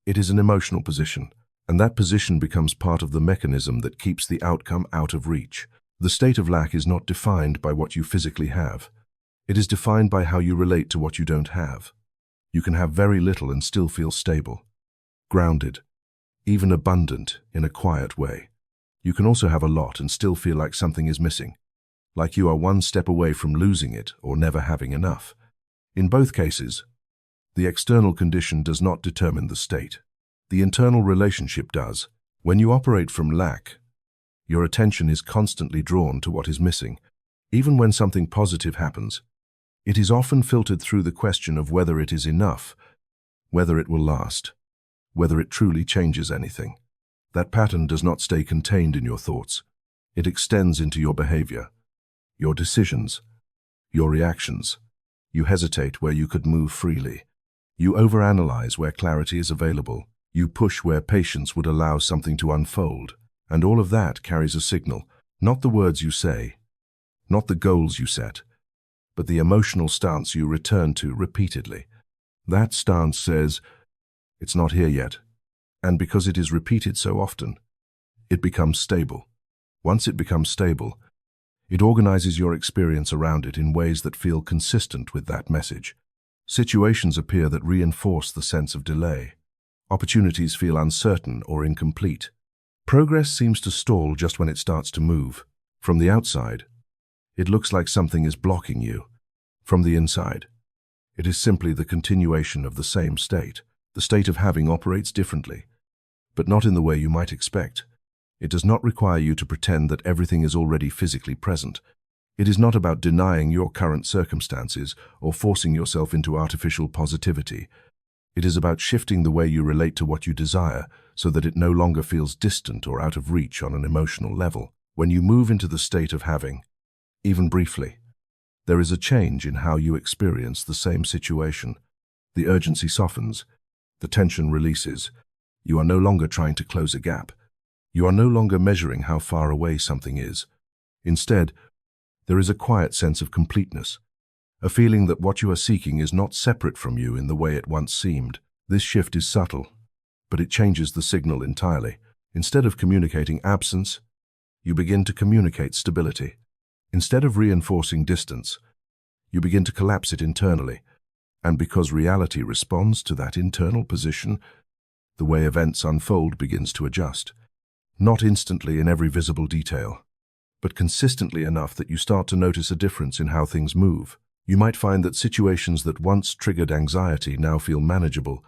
It is an emotional position, and that position becomes part of the mechanism that keeps the outcome out of reach. The state of lack is not defined by what you physically have. It is defined by how you relate to what you don't have. You can have very little and still feel stable, grounded, even abundant in a quiet way. You can also have a lot and still feel like something is missing, like you are one step away from losing it or never having enough. In both cases, the external condition does not determine the state. The internal relationship does. When you operate from lack, your attention is constantly drawn to what is missing. Even when something positive happens, it is often filtered through the question of whether it is enough, whether it will last, whether it truly changes anything. That pattern does not stay contained in your thoughts. It extends into your behavior, your decisions, your reactions. You hesitate where you could move freely. You overanalyze where clarity is available. You push where patience would allow something to unfold. And all of that carries a signal, not the words you say, not the goals you set, but the emotional stance you return to repeatedly. That stance says, it's not here yet. And because it is repeated so often, it becomes stable. Once it becomes stable, it organizes your experience around it in ways that feel consistent with that message. Situations appear that reinforce the sense of delay. Opportunities feel uncertain or incomplete. Progress seems to stall just when it starts to move. From the outside, it looks like something is blocking you. From the inside, it is simply the continuation of the same state. The state of having operates differently, but not in the way you might expect. It does not require you to pretend that everything is already physically present. It is not about denying your current circumstances or forcing yourself into artificial positivity. It is about shifting the way you relate to what you desire so that it no longer feels distant or out of reach on an emotional level. When you move into the state of having, even briefly, there is a change in how you experience the same situation. The urgency softens, the tension releases. You are no longer trying to close a gap. You are no longer measuring how far away something is. Instead, there is a quiet sense of completeness, a feeling that what you are seeking is not separate from you in the way it once seemed. This shift is subtle, but it changes the signal entirely. Instead of communicating absence, you begin to communicate stability. Instead of reinforcing distance, you begin to collapse it internally. And because reality responds to that internal position, the way events unfold begins to adjust. Not instantly in every visible detail, but consistently enough that you start to notice a difference in how things move. You might find that situations that once triggered anxiety now feel manageable.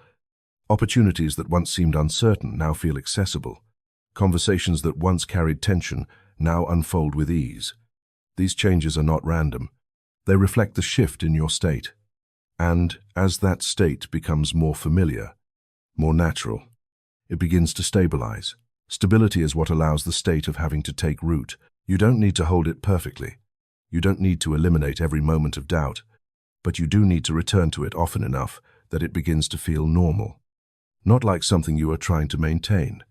Opportunities that once seemed uncertain now feel accessible. Conversations that once carried tension now unfold with ease. These changes are not random. They reflect the shift in your state. And as that state becomes more familiar, more natural, it begins to stabilize. Stability is what allows the state of having to take root. You don't need to hold it perfectly. You don't need to eliminate every moment of doubt, but you do need to return to it often enough that it begins to feel normal. Not like something you are trying to maintain,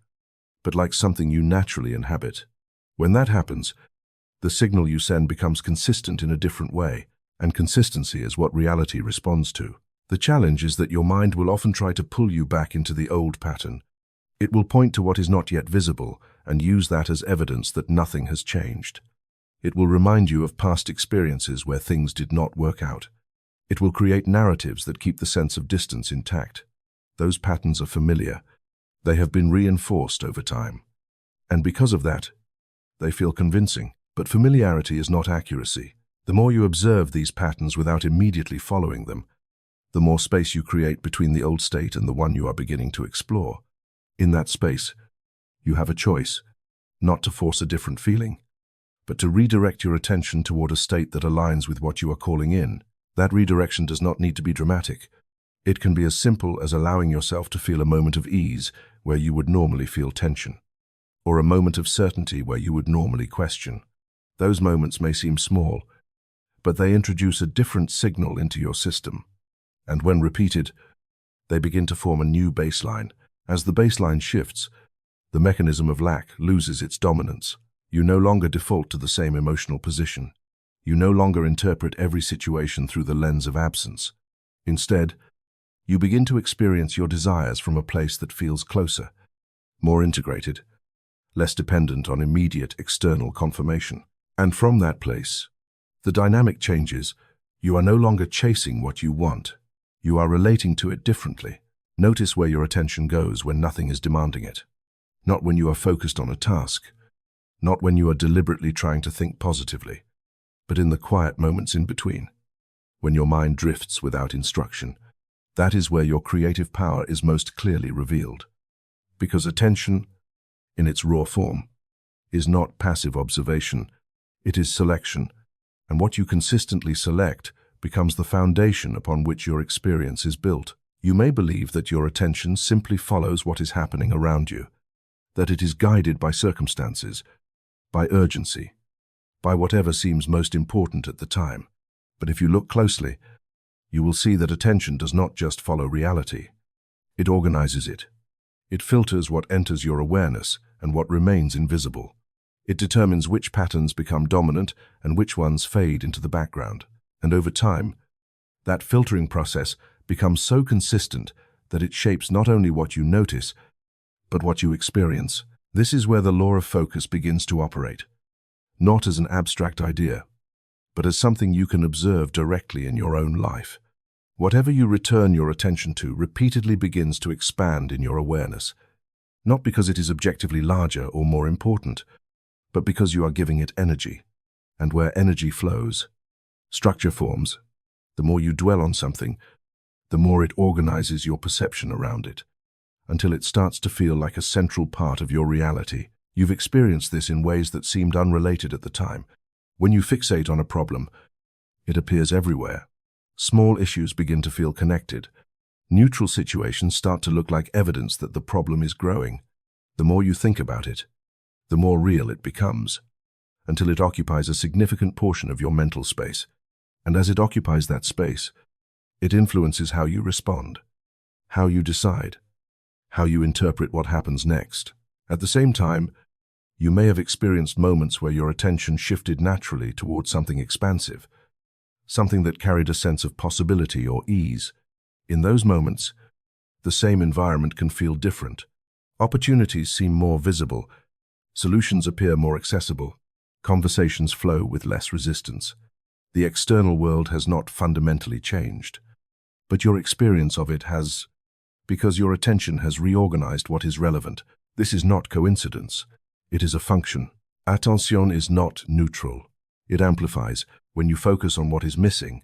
but like something you naturally inhabit. When that happens, the signal you send becomes consistent in a different way, and consistency is what reality responds to. The challenge is that your mind will often try to pull you back into the old pattern. It will point to what is not yet visible and use that as evidence that nothing has changed. It will remind you of past experiences where things did not work out. It will create narratives that keep the sense of distance intact. Those patterns are familiar. They have been reinforced over time. And because of that, they feel convincing. But familiarity is not accuracy. The more you observe these patterns without immediately following them, the more space you create between the old state and the one you are beginning to explore. In that space, you have a choice, not to force a different feeling, but to redirect your attention toward a state that aligns with what you are calling in. That redirection does not need to be dramatic. It can be as simple as allowing yourself to feel a moment of ease where you would normally feel tension, or a moment of certainty where you would normally question. Those moments may seem small, but they introduce a different signal into your system. And when repeated, they begin to form a new baseline. As the baseline shifts, the mechanism of lack loses its dominance. You no longer default to the same emotional position. You no longer interpret every situation through the lens of absence. Instead, you begin to experience your desires from a place that feels closer, more integrated, less dependent on immediate external confirmation. And from that place, the dynamic changes. You are no longer chasing what you want. You are relating to it differently. Notice where your attention goes when nothing is demanding it. Not when you are focused on a task, not when you are deliberately trying to think positively, but in the quiet moments in between, when your mind drifts without instruction. That is where your creative power is most clearly revealed. Because attention, in its raw form, is not passive observation, it is selection, and what you consistently select becomes the foundation upon which your experience is built. You may believe that your attention simply follows what is happening around you, that it is guided by circumstances, by urgency, by whatever seems most important at the time. But if you look closely, you will see that attention does not just follow reality. It organizes it. It filters what enters your awareness and what remains invisible. It determines which patterns become dominant and which ones fade into the background. And over time, that filtering process becomes so consistent that it shapes not only what you notice, but what you experience. This is where the law of focus begins to operate, not as an abstract idea, but as something you can observe directly in your own life. Whatever you return your attention to repeatedly begins to expand in your awareness, not because it is objectively larger or more important, but because you are giving it energy. And where energy flows, structure forms. The more you dwell on something, the more it organizes your perception around it, until it starts to feel like a central part of your reality. You've experienced this in ways that seemed unrelated at the time. When you fixate on a problem, it appears everywhere. Small issues begin to feel connected, Neutral situations start to look like evidence that the problem is growing. The more you think about it, the more real it becomes, until it occupies a significant portion of your mental space. And as it occupies that space, it influences how you respond, how you decide, how you interpret what happens next. At the same time, you may have experienced moments where your attention shifted naturally towards something expansive, something that carried a sense of possibility or ease. In those moments, the same environment can feel different. Opportunities seem more visible, solutions appear more accessible, conversations flow with less resistance. The external world has not fundamentally changed, but your experience of it has, because your attention has reorganized what is relevant. This is not coincidence. It is a function. Attention is not neutral. It amplifies. When you focus on what is missing,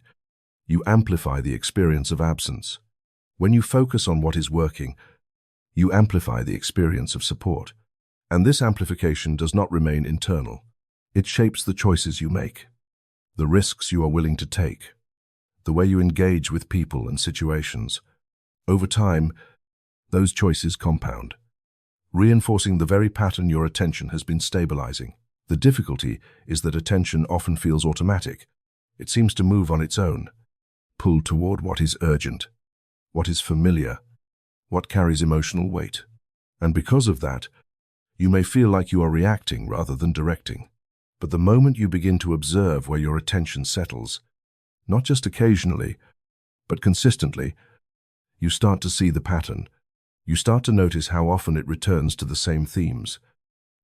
you amplify the experience of absence. When you focus on what is working, you amplify the experience of support. And this amplification does not remain internal. It shapes the choices you make, the risks you are willing to take, the way you engage with people and situations. Over time, those choices compound, reinforcing the very pattern your attention has been stabilizing. The difficulty is that attention often feels automatic. It seems to move on its own, pulled toward what is urgent, what is familiar, what carries emotional weight. And because of that, you may feel like you are reacting rather than directing. But the moment you begin to observe where your attention settles, not just occasionally, but consistently, you start to see the pattern. You start to notice how often it returns to the same themes,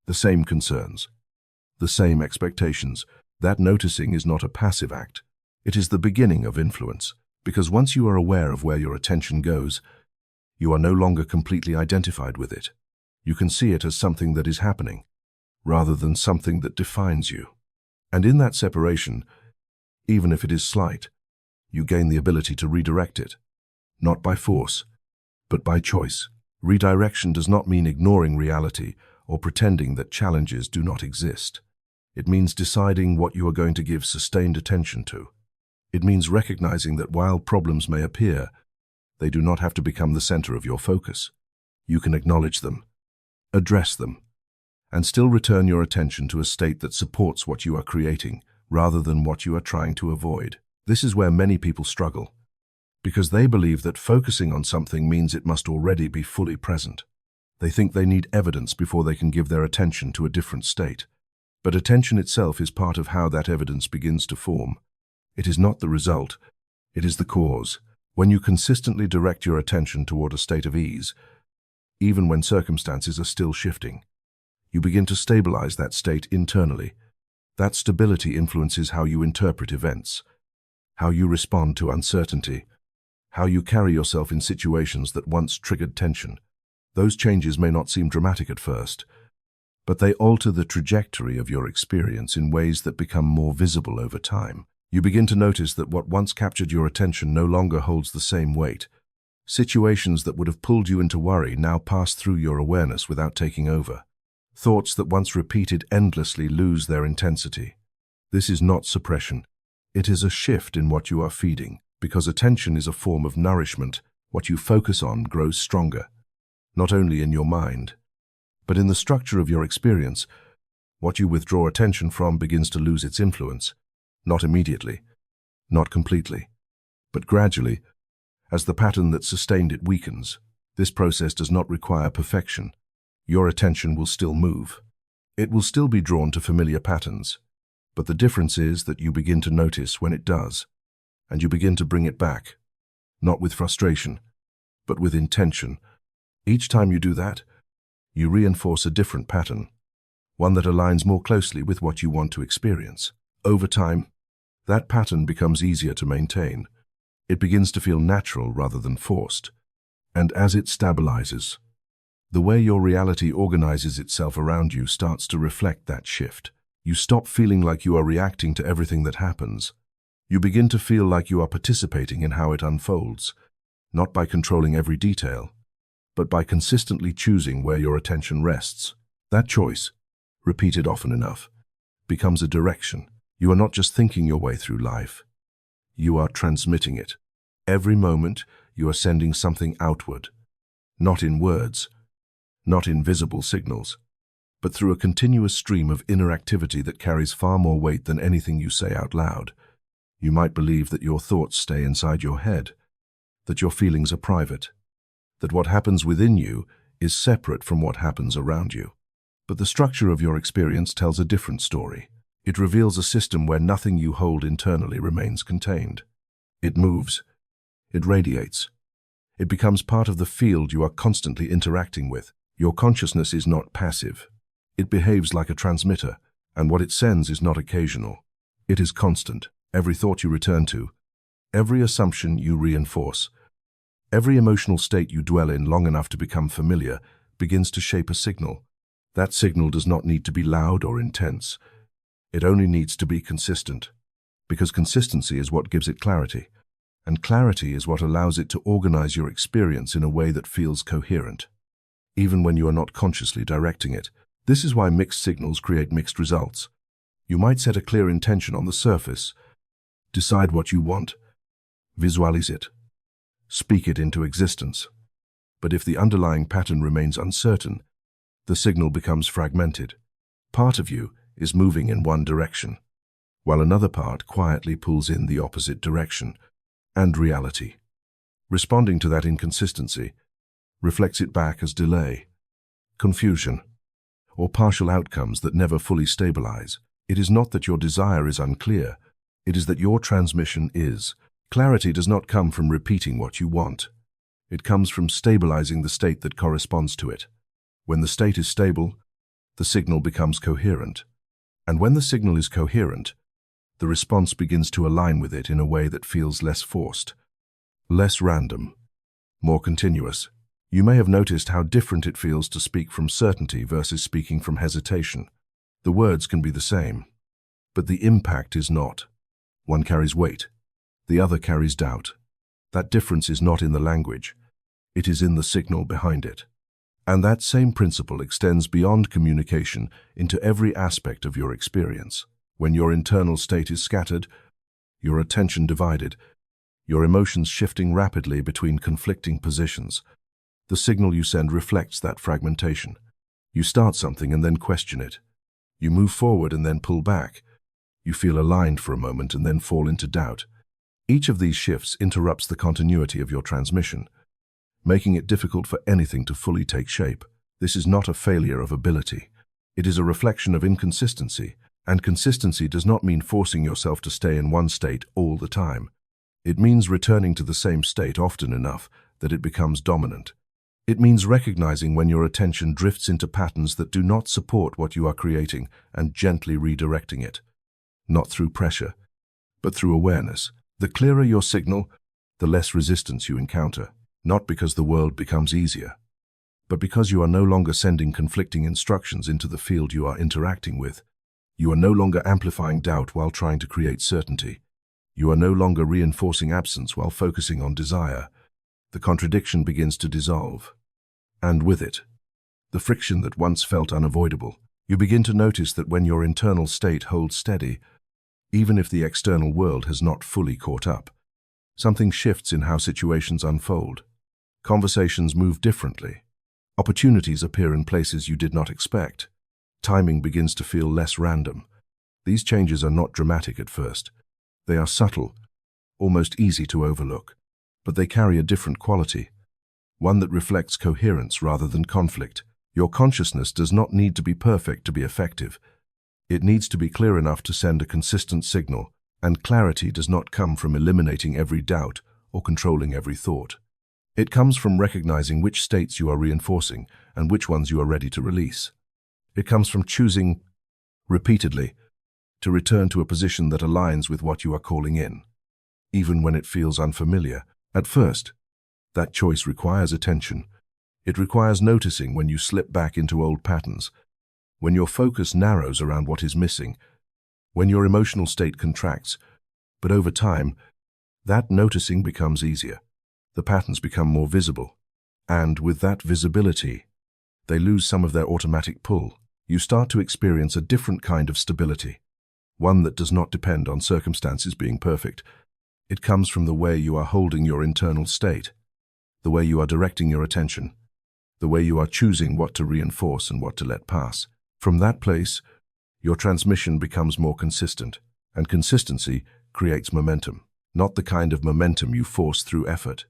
the same concerns, the same expectations. That noticing is not a passive act. It is the beginning of influence, because once you are aware of where your attention goes, you are no longer completely identified with it. You can see it as something that is happening, rather than something that defines you. And in that separation, even if it is slight, you gain the ability to redirect it, not by force, but by choice. Redirection does not mean ignoring reality or pretending that challenges do not exist. It means deciding what you are going to give sustained attention to. It means recognizing that while problems may appear, they do not have to become the center of your focus. You can acknowledge them, address them, and still return your attention to a state that supports what you are creating rather than what you are trying to avoid. This is where many people struggle, because they believe that focusing on something means it must already be fully present. They think they need evidence before they can give their attention to a different state. But attention itself is part of how that evidence begins to form. It is not the result, it is the cause. When you consistently direct your attention toward a state of ease, even when circumstances are still shifting, you begin to stabilize that state internally. That stability influences how you interpret events, how you respond to uncertainty, how you carry yourself in situations that once triggered tension. Those changes may not seem dramatic at first, but they alter the trajectory of your experience in ways that become more visible over time. You begin to notice that what once captured your attention no longer holds the same weight. Situations that would have pulled you into worry now pass through your awareness without taking over. Thoughts that once repeated endlessly lose their intensity. This is not suppression. It is a shift in what you are feeding. Because attention is a form of nourishment, what you focus on grows stronger, not only in your mind, but in the structure of your experience. What you withdraw attention from begins to lose its influence, not immediately, not completely, but gradually, as the pattern that sustained it weakens. This process does not require perfection. Your attention will still move. It will still be drawn to familiar patterns, but the difference is that you begin to notice when it does, and you begin to bring it back, not with frustration, but with intention. Each time you do that, you reinforce a different pattern, one that aligns more closely with what you want to experience. Over time, that pattern becomes easier to maintain. It begins to feel natural rather than forced. And as it stabilizes, the way your reality organizes itself around you starts to reflect that shift. You stop feeling like you are reacting to everything that happens. You begin to feel like you are participating in how it unfolds, not by controlling every detail, but by consistently choosing where your attention rests. That choice, repeated often enough, becomes a direction. You are not just thinking your way through life. You are transmitting it. Every moment, you are sending something outward, not in words, not in visible signals, but through a continuous stream of inner activity that carries far more weight than anything you say out loud. You might believe that your thoughts stay inside your head, that your feelings are private, that what happens within you is separate from what happens around you. But the structure of your experience tells a different story. It reveals a system where nothing you hold internally remains contained. It moves. It radiates. It becomes part of the field you are constantly interacting with. Your consciousness is not passive. It behaves like a transmitter, and what it sends is not occasional. It is constant. Every thought you return to, every assumption you reinforce, every emotional state you dwell in long enough to become familiar begins to shape a signal. That signal does not need to be loud or intense. It only needs to be consistent, because consistency is what gives it clarity, and clarity is what allows it to organize your experience in a way that feels coherent, even when you are not consciously directing it. This is why mixed signals create mixed results. You might set a clear intention on the surface, decide what you want, visualize it, speak it into existence. But if the underlying pattern remains uncertain, the signal becomes fragmented. Part of you is moving in one direction, while another part quietly pulls in the opposite direction, and reality, responding to that inconsistency, reflects it back as delay, confusion, or partial outcomes that never fully stabilize. It is not that your desire is unclear. It is that your transmission is. Clarity does not come from repeating what you want. It comes from stabilizing the state that corresponds to it. When the state is stable, the signal becomes coherent. And when the signal is coherent, the response begins to align with it in a way that feels less forced, less random, more continuous. You may have noticed how different it feels to speak from certainty versus speaking from hesitation. The words can be the same, but the impact is not. One carries weight, the other carries doubt. That difference is not in the language, it is in the signal behind it. And that same principle extends beyond communication into every aspect of your experience. When your internal state is scattered, your attention divided, your emotions shifting rapidly between conflicting positions, the signal you send reflects that fragmentation. You start something and then question it. You move forward and then pull back. You feel aligned for a moment and then fall into doubt. Each of these shifts interrupts the continuity of your transmission, making it difficult for anything to fully take shape. This is not a failure of ability. It is a reflection of inconsistency, and consistency does not mean forcing yourself to stay in one state all the time. It means returning to the same state often enough that it becomes dominant. It means recognizing when your attention drifts into patterns that do not support what you are creating and gently redirecting it. Not through pressure, but through awareness. The clearer your signal, the less resistance you encounter, not because the world becomes easier, but because you are no longer sending conflicting instructions into the field you are interacting with. You are no longer amplifying doubt while trying to create certainty. You are no longer reinforcing absence while focusing on desire. The contradiction begins to dissolve, and with it, the friction that once felt unavoidable. You begin to notice that when your internal state holds steady, even if the external world has not fully caught up, something shifts in how situations unfold. Conversations move differently. Opportunities appear in places you did not expect. Timing begins to feel less random. These changes are not dramatic at first. They are subtle, almost easy to overlook, but they carry a different quality, one that reflects coherence rather than conflict. Your consciousness does not need to be perfect to be effective. It needs to be clear enough to send a consistent signal, and clarity does not come from eliminating every doubt or controlling every thought. It comes from recognizing which states you are reinforcing and which ones you are ready to release. It comes from choosing, repeatedly, to return to a position that aligns with what you are calling in, even when it feels unfamiliar. At first, that choice requires attention. It requires noticing when you slip back into old patterns, when your focus narrows around what is missing, when your emotional state contracts. But over time, that noticing becomes easier. The patterns become more visible, and with that visibility, they lose some of their automatic pull. You start to experience a different kind of stability, one that does not depend on circumstances being perfect. It comes from the way you are holding your internal state. the way you are directing your attention, the way you are choosing what to reinforce and what to let pass. From that place, your transmission becomes more consistent, and consistency creates momentum. Not the kind of momentum you force through effort,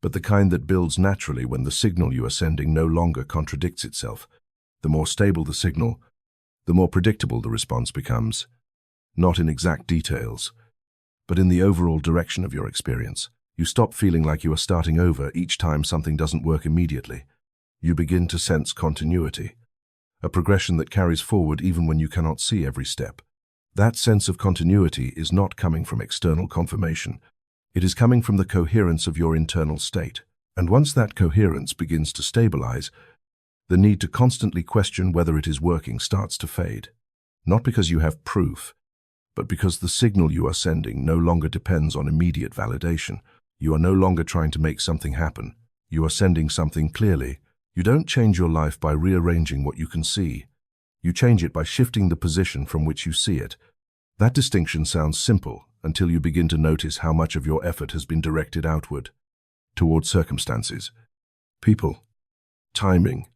but the kind that builds naturally when the signal you are sending no longer contradicts itself. The more stable the signal, the more predictable the response becomes, not in exact details, but in the overall direction of your experience. You stop feeling like you are starting over each time something doesn't work immediately. You begin to sense continuity, a progression that carries forward even when you cannot see every step. That sense of continuity is not coming from external confirmation. It is coming from the coherence of your internal state. And once that coherence begins to stabilize, the need to constantly question whether it is working starts to fade. Not because you have proof, but because the signal you are sending no longer depends on immediate validation. You are no longer trying to make something happen. You are sending something clearly. You don't change your life by rearranging what you can see. You change it by shifting the position from which you see it. That distinction sounds simple until you begin to notice how much of your effort has been directed outward, toward circumstances, people, timing,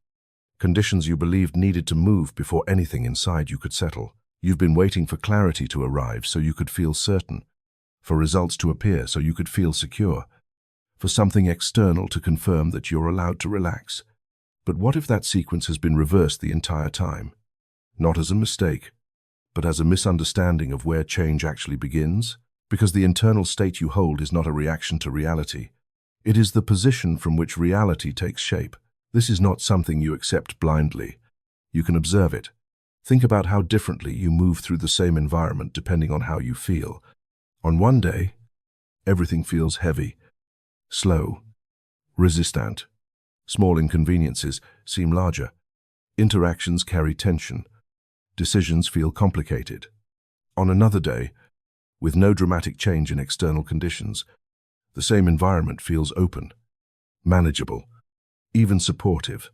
conditions you believed needed to move before anything inside you could settle. You've been waiting for clarity to arrive so you could feel certain, for results to appear so you could feel secure, for something external to confirm that you're allowed to relax. But what if that sequence has been reversed the entire time? Not as a mistake, but as a misunderstanding of where change actually begins? Because the internal state you hold is not a reaction to reality. It is the position from which reality takes shape. This is not something you accept blindly. You can observe it. Think about how differently you move through the same environment depending on how you feel. On one day, everything feels heavy, slow, resistant. Small inconveniences seem larger. Interactions carry tension. Decisions feel complicated. On another day, with no dramatic change in external conditions, the same environment feels open, manageable, even supportive.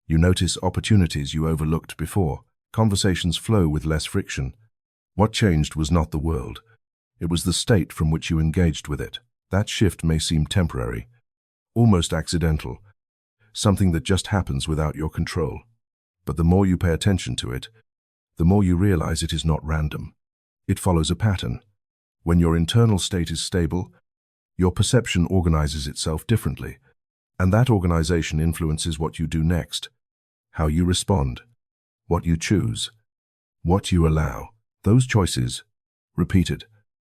You notice opportunities you overlooked before. Conversations flow with less friction. What changed was not the world. It was the state from which you engaged with it. That shift may seem temporary, almost accidental, something that just happens without your control. But the more you pay attention to it, the more you realize it is not random. It follows a pattern. When your internal state is stable, your perception organizes itself differently, and that organization influences what you do next, how you respond, what you choose, what you allow. Those choices, repeated,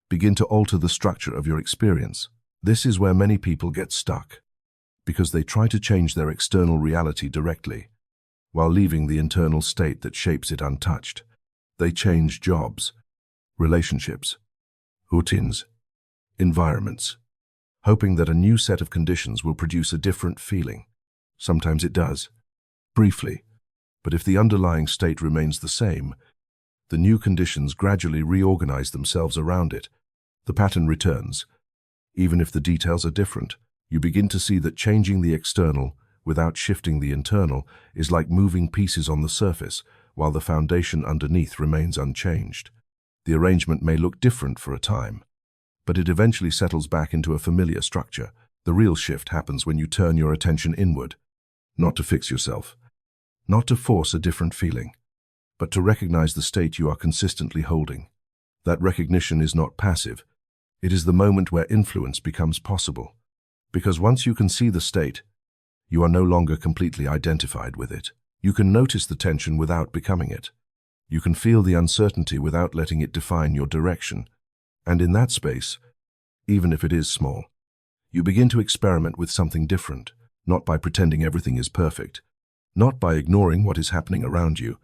begin to alter the structure of your experience. This is where many people get stuck, because they try to change their external reality directly, while leaving the internal state that shapes it untouched. They change jobs, relationships, routines, environments, hoping that a new set of conditions will produce a different feeling. Sometimes it does, briefly, but if the underlying state remains the same, the new conditions gradually reorganize themselves around it. The pattern returns. Even if the details are different, you begin to see that changing the external without shifting the internal is like moving pieces on the surface while the foundation underneath remains unchanged. The arrangement may look different for a time, but it eventually settles back into a familiar structure. The real shift happens when you turn your attention inward, not to fix yourself, not to force a different feeling, but to recognize the state you are consistently holding. That recognition is not passive. It is the moment where influence becomes possible. Because once you can see the state, you are no longer completely identified with it. You can notice the tension without becoming it. You can feel the uncertainty without letting it define your direction. And in that space, even if it is small, you begin to experiment with something different, not by pretending everything is perfect, not by ignoring what is happening around you,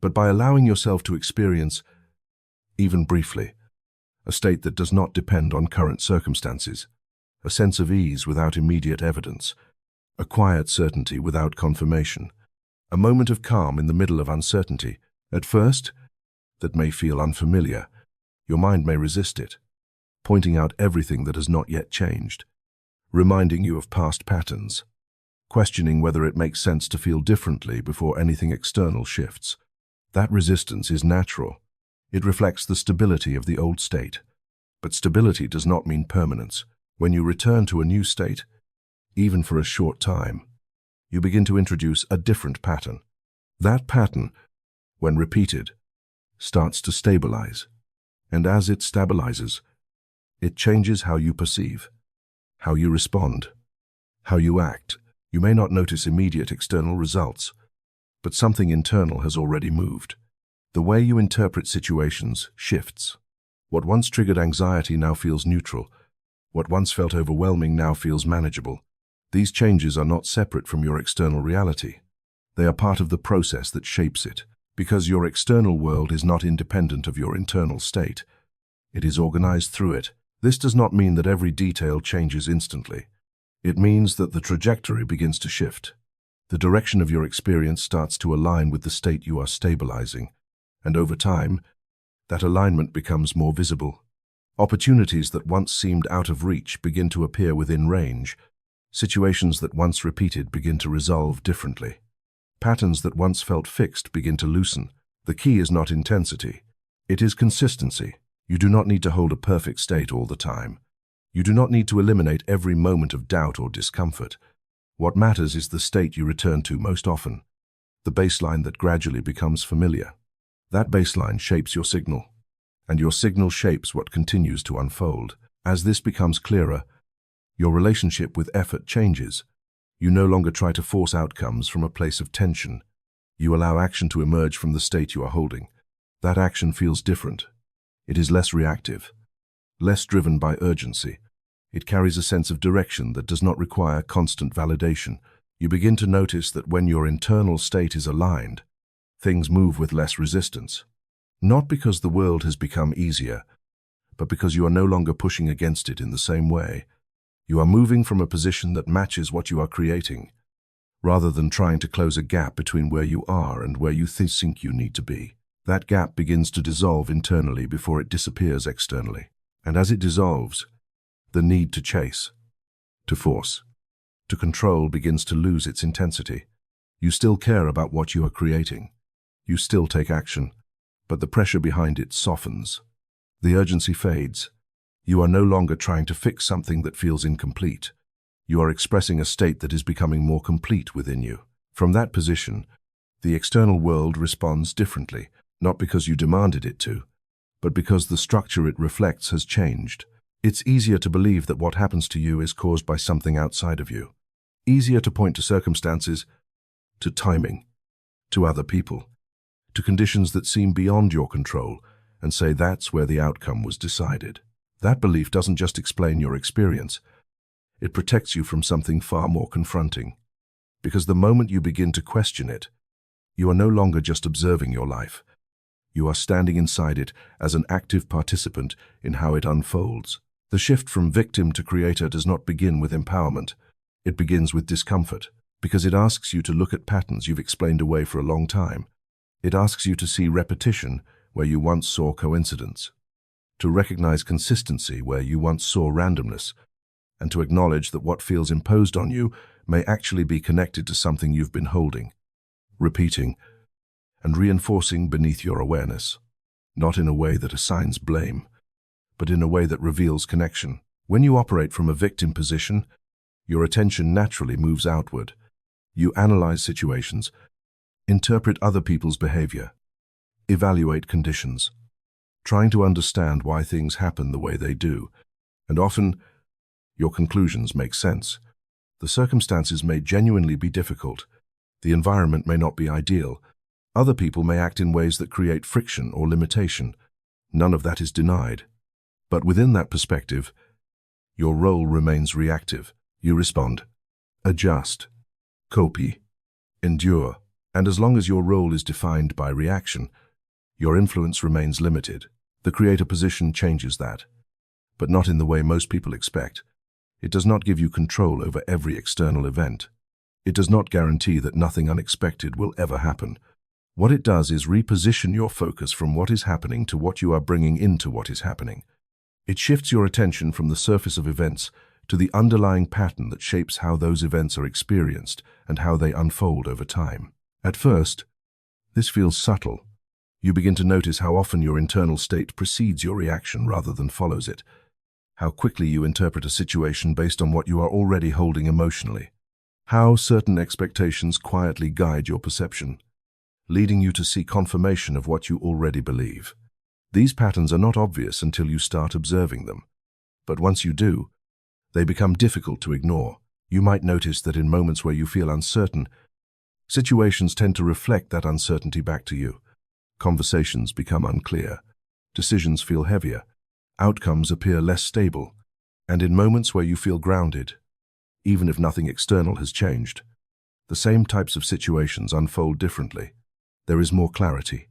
but by allowing yourself to experience, even briefly, a state that does not depend on current circumstances, a sense of ease without immediate evidence, a quiet certainty without confirmation, a moment of calm in the middle of uncertainty. At first, that may feel unfamiliar. Your mind may resist it, pointing out everything that has not yet changed, reminding you of past patterns, questioning whether it makes sense to feel differently before anything external shifts. That resistance is natural. It reflects the stability of the old state. But stability does not mean permanence. When you return to a new state, even for a short time, you begin to introduce a different pattern. That pattern, when repeated, starts to stabilize. And as it stabilizes, it changes how you perceive, how you respond, how you act. You may not notice immediate external results, but something internal has already moved. The way you interpret situations shifts. What once triggered anxiety now feels neutral. What once felt overwhelming now feels manageable. These changes are not separate from your external reality. They are part of the process that shapes it, because your external world is not independent of your internal state. It is organized through it. This does not mean that every detail changes instantly. It means that the trajectory begins to shift. The direction of your experience starts to align with the state you are stabilizing, and over time, that alignment becomes more visible. Opportunities that once seemed out of reach begin to appear within range. Situations that once repeated begin to resolve differently. Patterns that once felt fixed begin to loosen. The key is not intensity. It is consistency. You do not need to hold a perfect state all the time. You do not need to eliminate every moment of doubt or discomfort. What matters is the state you return to most often, the baseline that gradually becomes familiar. That baseline shapes your signal, and your signal shapes what continues to unfold. As this becomes clearer, your relationship with effort changes. You no longer try to force outcomes from a place of tension. You allow action to emerge from the state you are holding. That action feels different. It is less reactive, less driven by urgency. It carries a sense of direction that does not require constant validation. You begin to notice that when your internal state is aligned, things move with less resistance. Not because the world has become easier, but because you are no longer pushing against it in the same way. You are moving from a position that matches what you are creating, rather than trying to close a gap between where you are and where you think you need to be. That gap begins to dissolve internally before it disappears externally. And as it dissolves, the need to chase, to force, to control begins to lose its intensity. You still care about what you are creating. You still take action, but the pressure behind it softens. The urgency fades. You are no longer trying to fix something that feels incomplete. You are expressing a state that is becoming more complete within you. From that position, the external world responds differently, not because you demanded it to, but because the structure it reflects has changed. It's easier to believe that what happens to you is caused by something outside of you. Easier to point to circumstances, to timing, to other people, to conditions that seem beyond your control, and say that's where the outcome was decided. That belief doesn't just explain your experience. It protects you from something far more confronting. Because the moment you begin to question it, you are no longer just observing your life. You are standing inside it as an active participant in how it unfolds. The shift from victim to creator does not begin with empowerment. It begins with discomfort, because it asks you to look at patterns you've explained away for a long time. It asks you to see repetition where you once saw coincidence, to recognize consistency where you once saw randomness, and to acknowledge that what feels imposed on you may actually be connected to something you've been holding, repeating, and reinforcing beneath your awareness, not in a way that assigns blame, but in a way that reveals connection. When you operate from a victim position, your attention naturally moves outward. You analyze situations, interpret other people's behavior, evaluate conditions, trying to understand why things happen the way they do, and often your conclusions make sense. The circumstances may genuinely be difficult. The environment may not be ideal. Other people may act in ways that create friction or limitation. None of that is denied. But within that perspective, your role remains reactive. You respond, adjust, copy, endure, and as long as your role is defined by reaction, your influence remains limited. The creator position changes that, but not in the way most people expect. It does not give you control over every external event. It does not guarantee that nothing unexpected will ever happen. What it does is reposition your focus from what is happening to what you are bringing into what is happening. It shifts your attention from the surface of events to the underlying pattern that shapes how those events are experienced and how they unfold over time. At first, this feels subtle. You begin to notice how often your internal state precedes your reaction rather than follows it, how quickly you interpret a situation based on what you are already holding emotionally, how certain expectations quietly guide your perception, leading you to see confirmation of what you already believe. These patterns are not obvious until you start observing them, but once you do, they become difficult to ignore. You might notice that in moments where you feel uncertain, situations tend to reflect that uncertainty back to you. Conversations become unclear, decisions feel heavier, outcomes appear less stable, and in moments where you feel grounded, even if nothing external has changed, the same types of situations unfold differently. There is more clarity,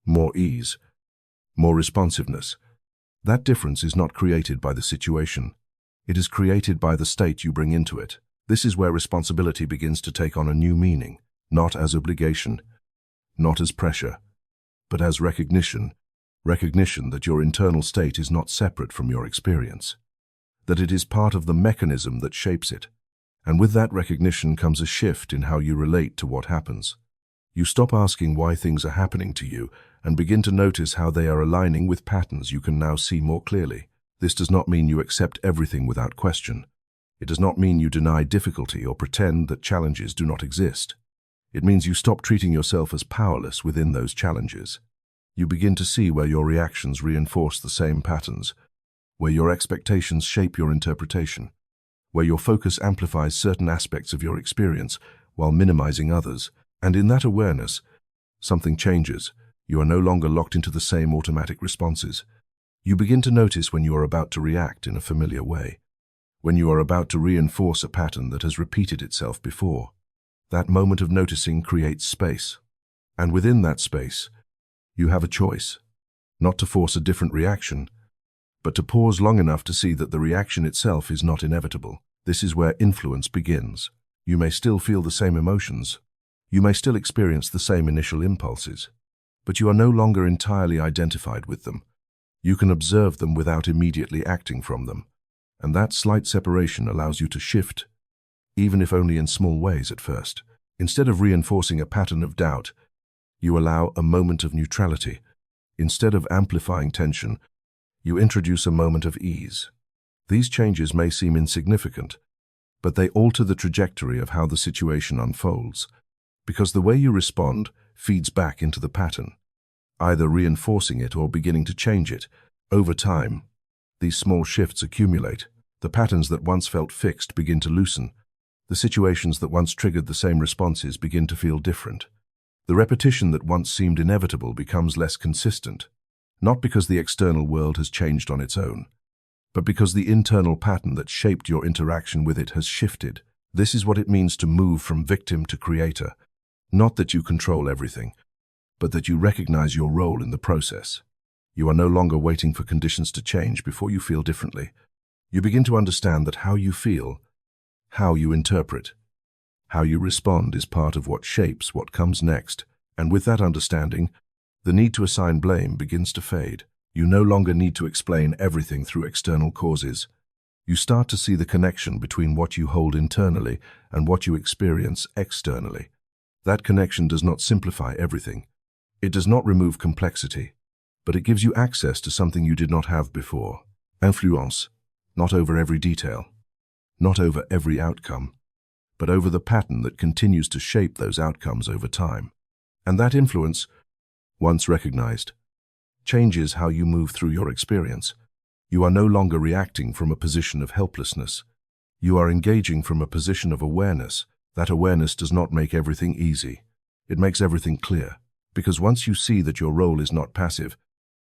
more ease, more responsiveness. That difference is not created by the situation. It is created by the state you bring into it. This is where responsibility begins to take on a new meaning, not as obligation, not as pressure, but as recognition that your internal state is not separate from your experience, that it is part of the mechanism that shapes it. And with that recognition comes a shift in how you relate to what happens. You stop asking why things are happening to you and begin to notice how they are aligning with patterns you can now see more clearly. This does not mean you accept everything without question. It does not mean you deny difficulty or pretend that challenges do not exist. It means you stop treating yourself as powerless within those challenges. You begin to see where your reactions reinforce the same patterns, where your expectations shape your interpretation, where your focus amplifies certain aspects of your experience while minimizing others. And in that awareness, something changes. You are no longer locked into the same automatic responses. You begin to notice when you are about to react in a familiar way, when you are about to reinforce a pattern that has repeated itself before. That moment of noticing creates space. And within that space, you have a choice, not to force a different reaction, but to pause long enough to see that the reaction itself is not inevitable. This is where influence begins. You may still feel the same emotions. You may still experience the same initial impulses, but you are no longer entirely identified with them. You can observe them without immediately acting from them, and that slight separation allows you to shift, even if only in small ways at first. Instead of reinforcing a pattern of doubt, you allow a moment of neutrality. Instead of amplifying tension, you introduce a moment of ease. These changes may seem insignificant, but they alter the trajectory of how the situation unfolds, because the way you respond feeds back into the pattern, either reinforcing it or beginning to change it. Over time, these small shifts accumulate. The patterns that once felt fixed begin to loosen. The situations that once triggered the same responses begin to feel different. The repetition that once seemed inevitable becomes less consistent, not because the external world has changed on its own, but because the internal pattern that shaped your interaction with it has shifted. This is what it means to move from victim to creator. Not that you control everything, but that you recognize your role in the process. You are no longer waiting for conditions to change before you feel differently. You begin to understand that how you feel, how you interpret, how you respond is part of what shapes what comes next. And with that understanding, the need to assign blame begins to fade. You no longer need to explain everything through external causes. You start to see the connection between what you hold internally and what you experience externally. That connection does not simplify everything. It does not remove complexity, but it gives you access to something you did not have before. Influence, not over every detail, not over every outcome, but over the pattern that continues to shape those outcomes over time. And that influence, once recognized, changes how you move through your experience. You are no longer reacting from a position of helplessness. You are engaging from a position of awareness. That awareness does not make everything easy. It makes everything clear, because once you see that your role is not passive,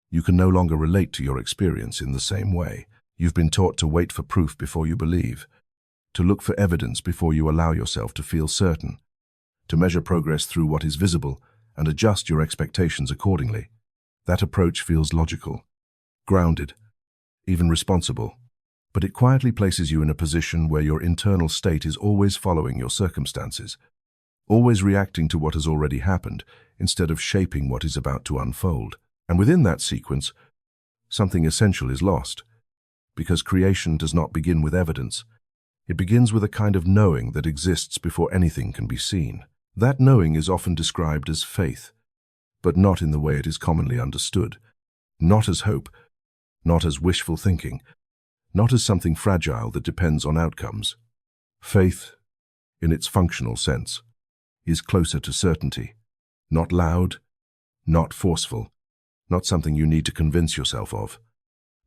you can no longer relate to your experience in the same way. You've been taught to wait for proof before you believe, to look for evidence before you allow yourself to feel certain, to measure progress through what is visible and adjust your expectations accordingly. That approach feels logical, grounded, even responsible, but it quietly places you in a position where your internal state is always following your circumstances, always reacting to what has already happened instead of shaping what is about to unfold. And within that sequence, something essential is lost, because creation does not begin with evidence. It begins with a kind of knowing that exists before anything can be seen. That knowing is often described as faith, but not in the way it is commonly understood. Not as hope, not as wishful thinking, not as something fragile that depends on outcomes. Faith, in its functional sense, is closer to certainty. Not loud, not forceful, not something you need to convince yourself of,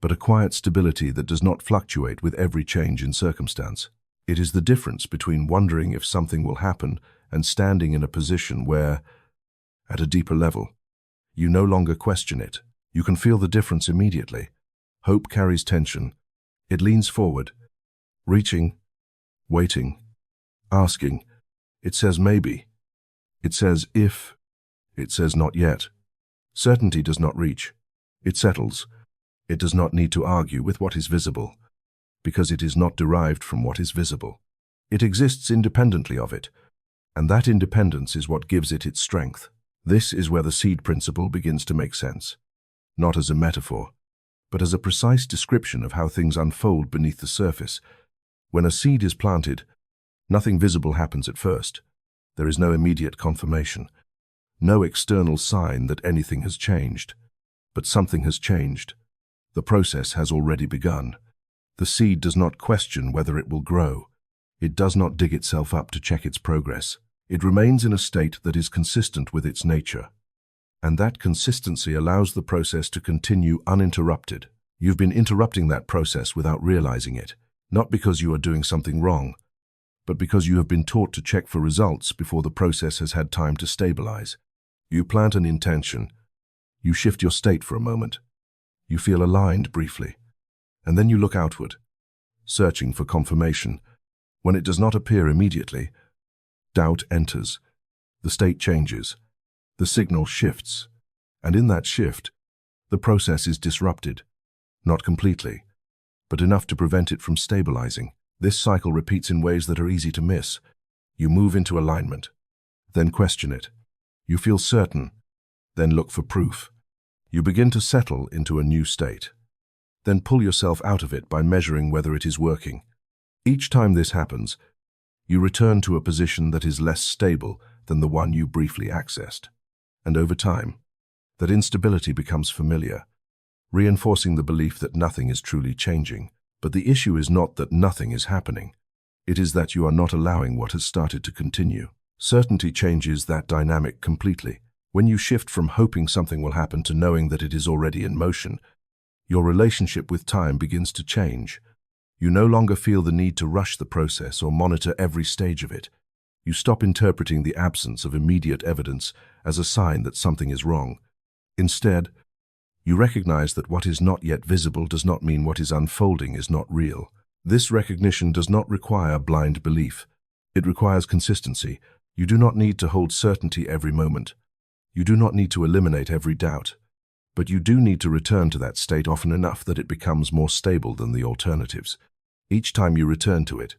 but a quiet stability that does not fluctuate with every change in circumstance. It is the difference between wondering if something will happen and standing in a position where, at a deeper level, you no longer question it. You can feel the difference immediately. Hope carries tension. It leans forward, reaching, waiting, asking. It says maybe. It says if. It says not yet. Certainty does not reach. It settles. It does not need to argue with what is visible, because it is not derived from what is visible. It exists independently of it, and that independence is what gives it its strength. This is where the seed principle begins to make sense, not as a metaphor, but as a precise description of how things unfold beneath the surface. When a seed is planted, nothing visible happens at first. There is no immediate confirmation, no external sign that anything has changed. But something has changed. The process has already begun. The seed does not question whether it will grow. It does not dig itself up to check its progress. It remains in a state that is consistent with its nature. And that consistency allows the process to continue uninterrupted. You've been interrupting that process without realizing it, not because you are doing something wrong, but because you have been taught to check for results before the process has had time to stabilize. You plant an intention. You shift your state for a moment. You feel aligned briefly. And then you look outward, searching for confirmation. When it does not appear immediately, doubt enters. The state changes. The signal shifts. And in that shift, the process is disrupted. Not completely, but enough to prevent it from stabilizing. This cycle repeats in ways that are easy to miss. You move into alignment, then question it. You feel certain, then look for proof. You begin to settle into a new state, then pull yourself out of it by measuring whether it is working. Each time this happens, you return to a position that is less stable than the one you briefly accessed. And over time, that instability becomes familiar, reinforcing the belief that nothing is truly changing. But the issue is not that nothing is happening. It is that you are not allowing what has started to continue. Certainty changes that dynamic completely. When you shift from hoping something will happen to knowing that it is already in motion, your relationship with time begins to change. You no longer feel the need to rush the process or monitor every stage of it. You stop interpreting the absence of immediate evidence as a sign that something is wrong. Instead, you recognize that what is not yet visible does not mean what is unfolding is not real. This recognition does not require blind belief. It requires consistency. You do not need to hold certainty every moment. You do not need to eliminate every doubt. But you do need to return to that state often enough that it becomes more stable than the alternatives. Each time you return to it,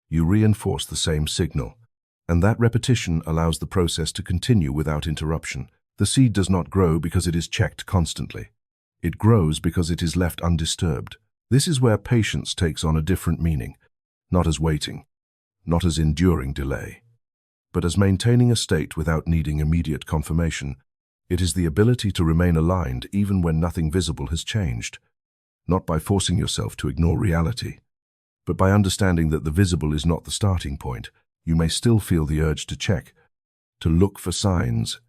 you reinforce the same signal. And that repetition allows the process to continue without interruption. The seed does not grow because it is checked constantly. It grows because it is left undisturbed. This is where patience takes on a different meaning, not as waiting, not as enduring delay, but as maintaining a state without needing immediate confirmation. It is the ability to remain aligned even when nothing visible has changed, not by forcing yourself to ignore reality, but by understanding that the visible is not the starting point. You may still feel the urge to check, to look for signs,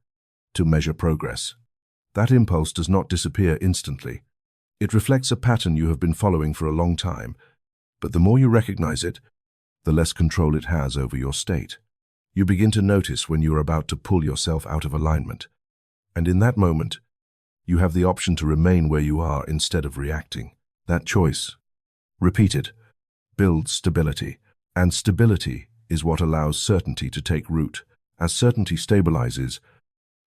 to measure progress. That impulse does not disappear instantly. It reflects a pattern you have been following for a long time, but the more you recognize it, the less control it has over your state. You begin to notice when you are about to pull yourself out of alignment, and in that moment, you have the option to remain where you are instead of reacting. That choice, repeated, builds stability, and stability is what allows certainty to take root. As certainty stabilizes,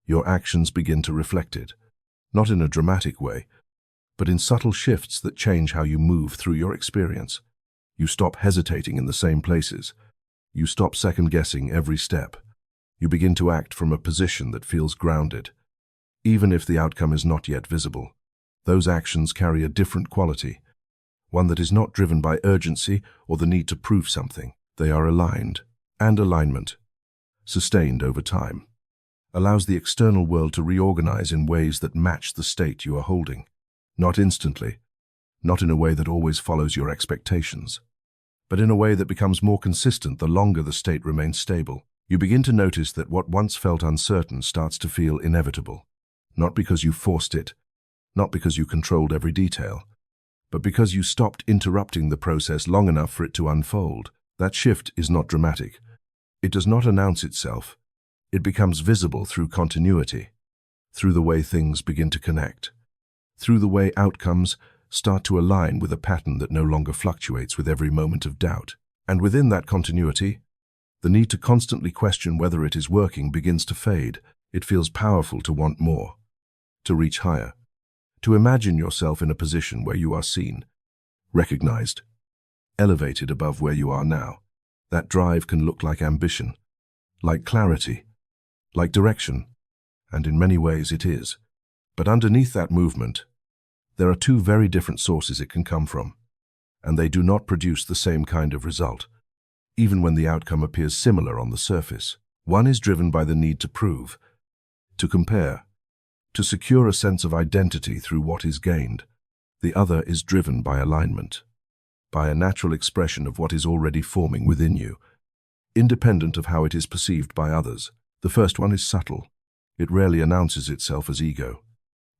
your actions begin to reflect it, not in a dramatic way, but in subtle shifts that change how you move through your experience. You stop hesitating in the same places. You stop second-guessing every step. You begin to act from a position that feels grounded. Even if the outcome is not yet visible, those actions carry a different quality, one that is not driven by urgency or the need to prove something. They are aligned, and alignment, sustained over time, allows the external world to reorganize in ways that match the state you are holding. Not instantly, not in a way that always follows your expectations, but in a way that becomes more consistent the longer the state remains stable. You begin to notice that what once felt uncertain starts to feel inevitable, not because you forced it, not because you controlled every detail, but because you stopped interrupting the process long enough for it to unfold. That shift is not dramatic. It does not announce itself. It becomes visible through continuity, through the way things begin to connect, through the way outcomes start to align with a pattern that no longer fluctuates with every moment of doubt. And within that continuity, the need to constantly question whether it is working begins to fade. It feels powerful to want more, to reach higher, to imagine yourself in a position where you are seen, recognized, elevated above where you are now. That drive can look like ambition, like clarity, like direction, and in many ways it is. But underneath that movement, there are two very different sources it can come from, and they do not produce the same kind of result, even when the outcome appears similar on the surface. One is driven by the need to prove, to compare, to secure a sense of identity through what is gained. The other is driven by alignment, by a natural expression of what is already forming within you, independent of how it is perceived by others. The first one is subtle. It rarely announces itself as ego.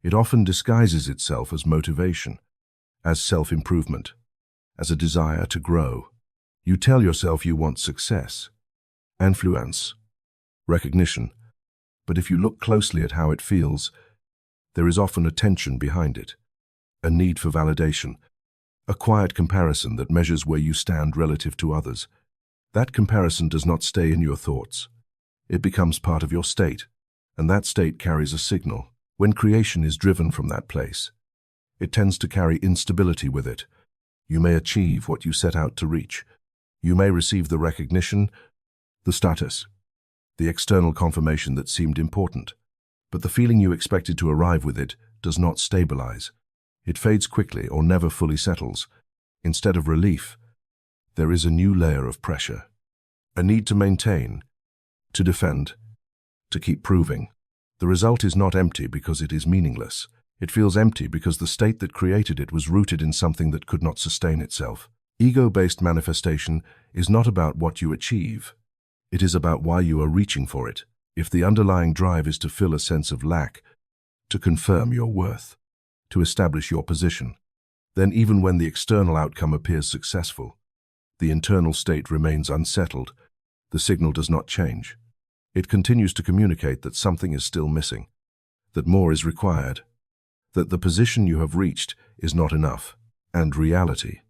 It often disguises itself as motivation, as self-improvement, as a desire to grow. You tell yourself you want success, influence, recognition, but if you look closely at how it feels, there is often a tension behind it, a need for validation, a quiet comparison that measures where you stand relative to others. That comparison does not stay in your thoughts. It becomes part of your state, and that state carries a signal. When creation is driven from that place, it tends to carry instability with it. You may achieve what you set out to reach. You may receive the recognition, the status, the external confirmation that seemed important, but the feeling you expected to arrive with it does not stabilize. It fades quickly or never fully settles. Instead of relief, there is a new layer of pressure, a need to maintain, to defend, to keep proving. The result is not empty because it is meaningless. It feels empty because the state that created it was rooted in something that could not sustain itself. Ego-based manifestation is not about what you achieve. It is about why you are reaching for it. If the underlying drive is to fill a sense of lack, to confirm your worth, to establish your position, then even when the external outcome appears successful, the internal state remains unsettled. The signal does not change. It continues to communicate that something is still missing, that more is required, that the position you have reached is not enough. And reality,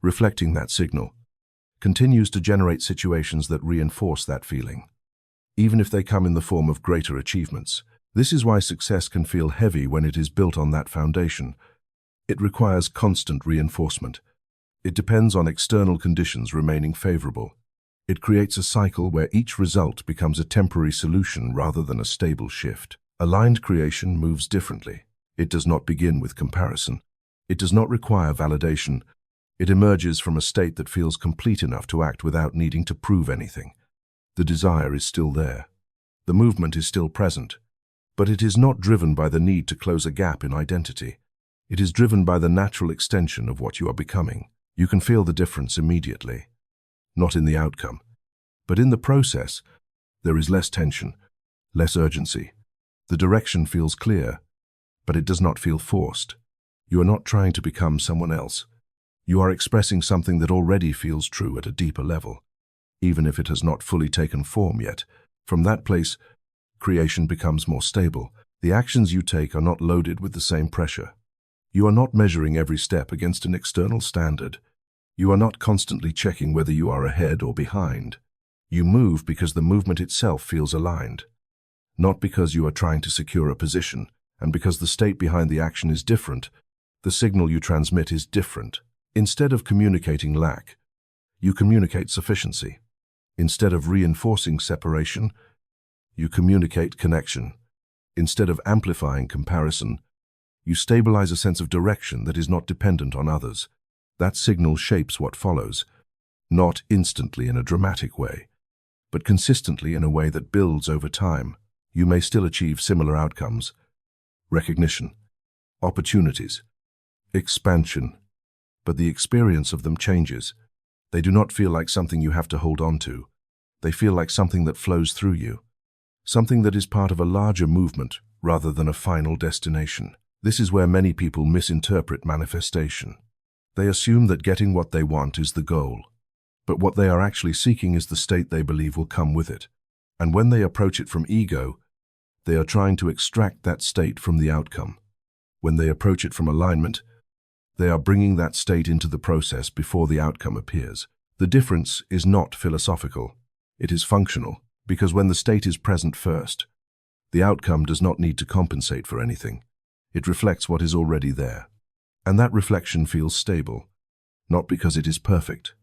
reflecting that signal, continues to generate situations that reinforce that feeling, even if they come in the form of greater achievements. This is why success can feel heavy when it is built on that foundation. It requires constant reinforcement. It depends on external conditions remaining favorable. It creates a cycle where each result becomes a temporary solution rather than a stable shift. Aligned creation moves differently. It does not begin with comparison. It does not require validation. It emerges from a state that feels complete enough to act without needing to prove anything. The desire is still there. The movement is still present. But it is not driven by the need to close a gap in identity. It is driven by the natural extension of what you are becoming. You can feel the difference immediately. Not in the outcome, but in the process. There is less tension, less urgency. The direction feels clear, but it does not feel forced. You are not trying to become someone else. You are expressing something that already feels true at a deeper level, even if it has not fully taken form yet. From that place, creation becomes more stable. The actions you take are not loaded with the same pressure. You are not measuring every step against an external standard. You are not constantly checking whether you are ahead or behind. You move because the movement itself feels aligned, not because you are trying to secure a position, and because the state behind the action is different. The signal you transmit is different. Instead of communicating lack, you communicate sufficiency. Instead of reinforcing separation, you communicate connection. Instead of amplifying comparison, you stabilize a sense of direction that is not dependent on others. That signal shapes what follows, not instantly in a dramatic way, but consistently in a way that builds over time. You may still achieve similar outcomes: recognition, opportunities, expansion, but the experience of them changes. They do not feel like something you have to hold on to. They feel like something that flows through you, something that is part of a larger movement rather than a final destination. This is where many people misinterpret manifestation. They assume that getting what they want is the goal, but what they are actually seeking is the state they believe will come with it. And when they approach it from ego, they are trying to extract that state from the outcome. When they approach it from alignment, they are bringing that state into the process before the outcome appears. The difference is not philosophical. It is functional, because when the state is present first, the outcome does not need to compensate for anything. It reflects what is already there. And that reflection feels stable, not because it is perfect,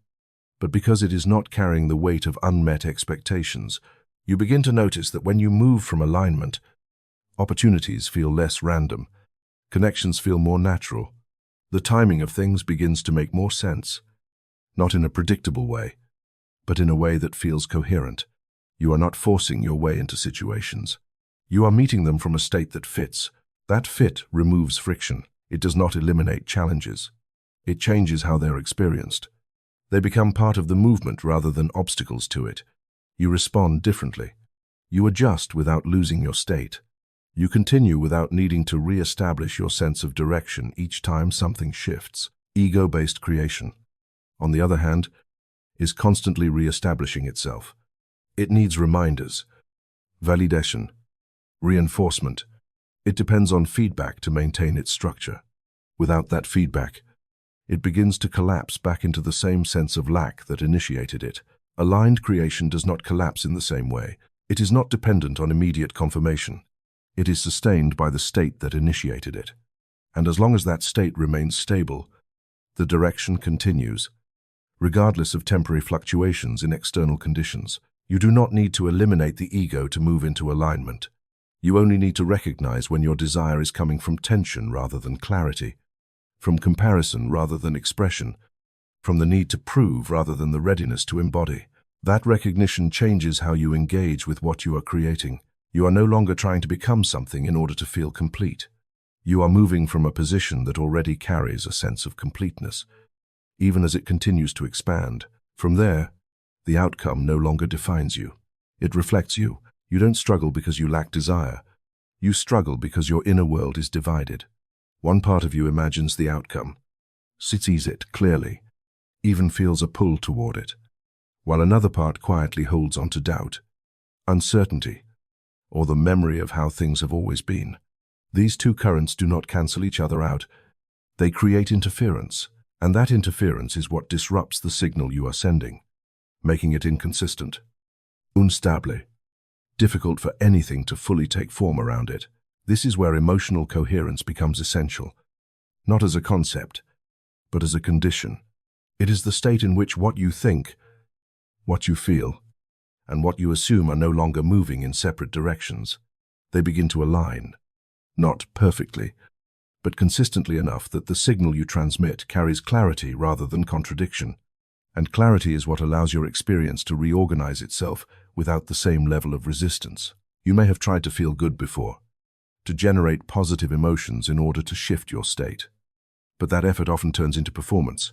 but because it is not carrying the weight of unmet expectations. You begin to notice that when you move from alignment, opportunities feel less random, connections feel more natural. The timing of things begins to make more sense, not in a predictable way, but in a way that feels coherent. You are not forcing your way into situations. You are meeting them from a state that fits. That fit removes friction. It does not eliminate challenges. It changes how they're experienced. They become part of the movement rather than obstacles to it. You respond differently. You adjust without losing your state. You continue without needing to re-establish your sense of direction each time something shifts. Ego-based creation, on the other hand, is constantly re-establishing itself. It needs reminders, validation, reinforcement. It depends on feedback to maintain its structure. Without that feedback, it begins to collapse back into the same sense of lack that initiated it. Aligned creation does not collapse in the same way. It is not dependent on immediate confirmation. It is sustained by the state that initiated it. And as long as that state remains stable, the direction continues, regardless of temporary fluctuations in external conditions. You do not need to eliminate the ego to move into alignment. You only need to recognize when your desire is coming from tension rather than clarity, from comparison rather than expression, from the need to prove rather than the readiness to embody. That recognition changes how you engage with what you are creating. You are no longer trying to become something in order to feel complete. You are moving from a position that already carries a sense of completeness, even as it continues to expand. From there, the outcome no longer defines you. It reflects you. You don't struggle because you lack desire. You struggle because your inner world is divided. One part of you imagines the outcome, sees it clearly, even feels a pull toward it, while another part quietly holds on to doubt, uncertainty, or the memory of how things have always been. These two currents do not cancel each other out. They create interference, and that interference is what disrupts the signal you are sending, making it inconsistent, unstable, difficult for anything to fully take form around it. This is where emotional coherence becomes essential, not as a concept, but as a condition. It is the state in which what you think, what you feel, and what you assume are no longer moving in separate directions. They begin to align, not perfectly, but consistently enough that the signal you transmit carries clarity rather than contradiction. And clarity is what allows your experience to reorganize itself without the same level of resistance. You may have tried to feel good before, to generate positive emotions in order to shift your state. But that effort often turns into performance.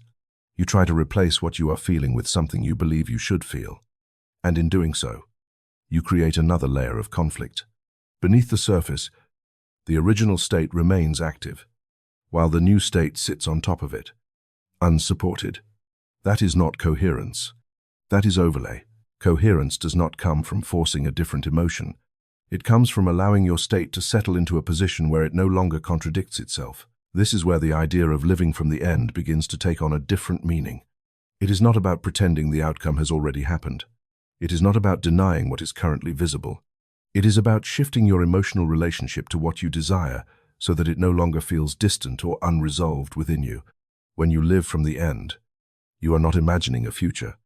You try to replace what you are feeling with something you believe you should feel. And in doing so, you create another layer of conflict. Beneath the surface, the original state remains active, while the new state sits on top of it, unsupported. That is not coherence. That is overlay. Coherence does not come from forcing a different emotion. It comes from allowing your state to settle into a position where it no longer contradicts itself. This is where the idea of living from the end begins to take on a different meaning. It is not about pretending the outcome has already happened. It is not about denying what is currently visible. It is about shifting your emotional relationship to what you desire so that it no longer feels distant or unresolved within you. When you live from the end, you are not imagining a future.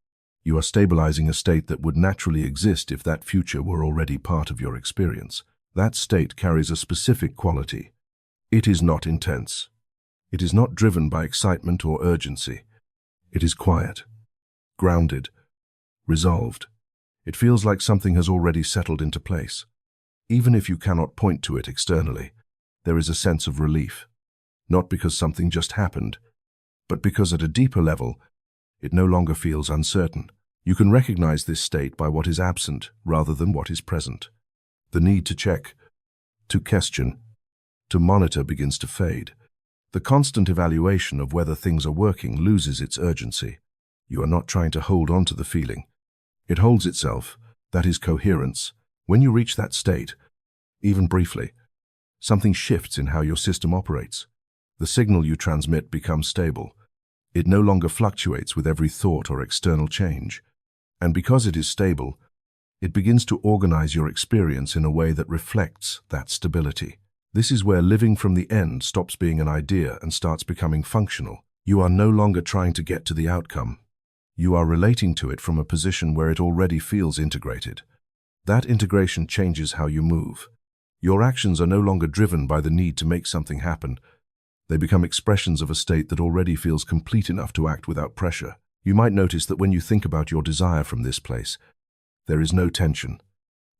You are stabilizing a state that would naturally exist if that future were already part of your experience. That state carries a specific quality. It is not intense. It is not driven by excitement or urgency. It is quiet, grounded, resolved. It feels like something has already settled into place. Even if you cannot point to it externally, there is a sense of relief, not because something just happened, but because at a deeper level, it no longer feels uncertain. You can recognize this state by what is absent rather than what is present. The need to check, to question, to monitor begins to fade. The constant evaluation of whether things are working loses its urgency. You are not trying to hold on to the feeling. It holds itself. That is coherence. When you reach that state, even briefly, something shifts in how your system operates. The signal you transmit becomes stable. It no longer fluctuates with every thought or external change. And because it is stable, it begins to organize your experience in a way that reflects that stability. This is where living from the end stops being an idea and starts becoming functional. You are no longer trying to get to the outcome. You are relating to it from a position where it already feels integrated. That integration changes how you move. Your actions are no longer driven by the need to make something happen. They become expressions of a state that already feels complete enough to act without pressure. You might notice that when you think about your desire from this place, there is no tension.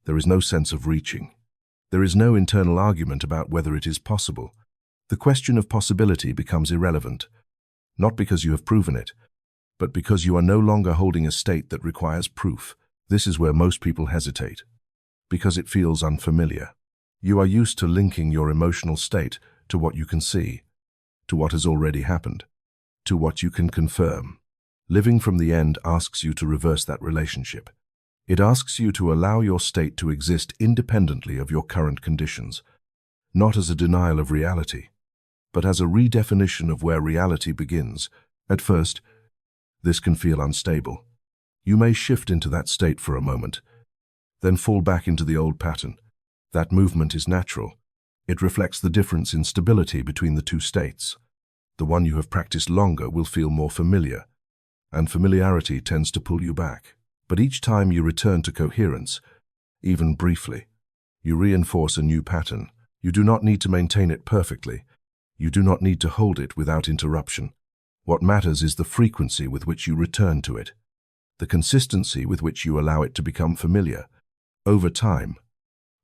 There is no sense of reaching. There is no internal argument about whether it is possible. The question of possibility becomes irrelevant, not because you have proven it, but because you are no longer holding a state that requires proof. This is where most people hesitate, because it feels unfamiliar. You are used to linking your emotional state to what you can see, to what has already happened, to what you can confirm. Living from the end asks you to reverse that relationship. It asks you to allow your state to exist independently of your current conditions, not as a denial of reality, but as a redefinition of where reality begins. At first, this can feel unstable. You may shift into that state for a moment, then fall back into the old pattern. That movement is natural. It reflects the difference in stability between the two states. The one you have practiced longer will feel more familiar, and familiarity tends to pull you back. But each time you return to coherence, even briefly, you reinforce a new pattern. You do not need to maintain it perfectly. You do not need to hold it without interruption. What matters is the frequency with which you return to it, the consistency with which you allow it to become familiar. Over time,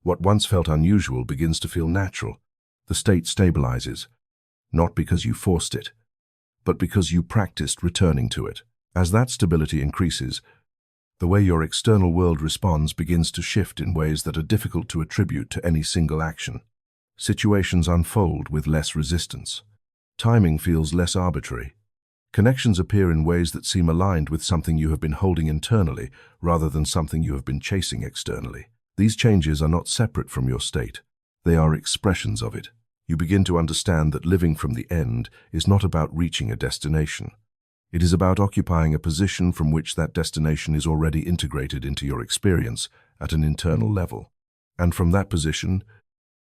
what once felt unusual begins to feel natural. The state stabilizes, not because you forced it, but because you practiced returning to it. As that stability increases, the way your external world responds begins to shift in ways that are difficult to attribute to any single action. Situations unfold with less resistance. Timing feels less arbitrary. Connections appear in ways that seem aligned with something you have been holding internally rather than something you have been chasing externally. These changes are not separate from your state. They are expressions of it. You begin to understand that living from the end is not about reaching a destination. It is about occupying a position from which that destination is already integrated into your experience at an internal level. And from that position,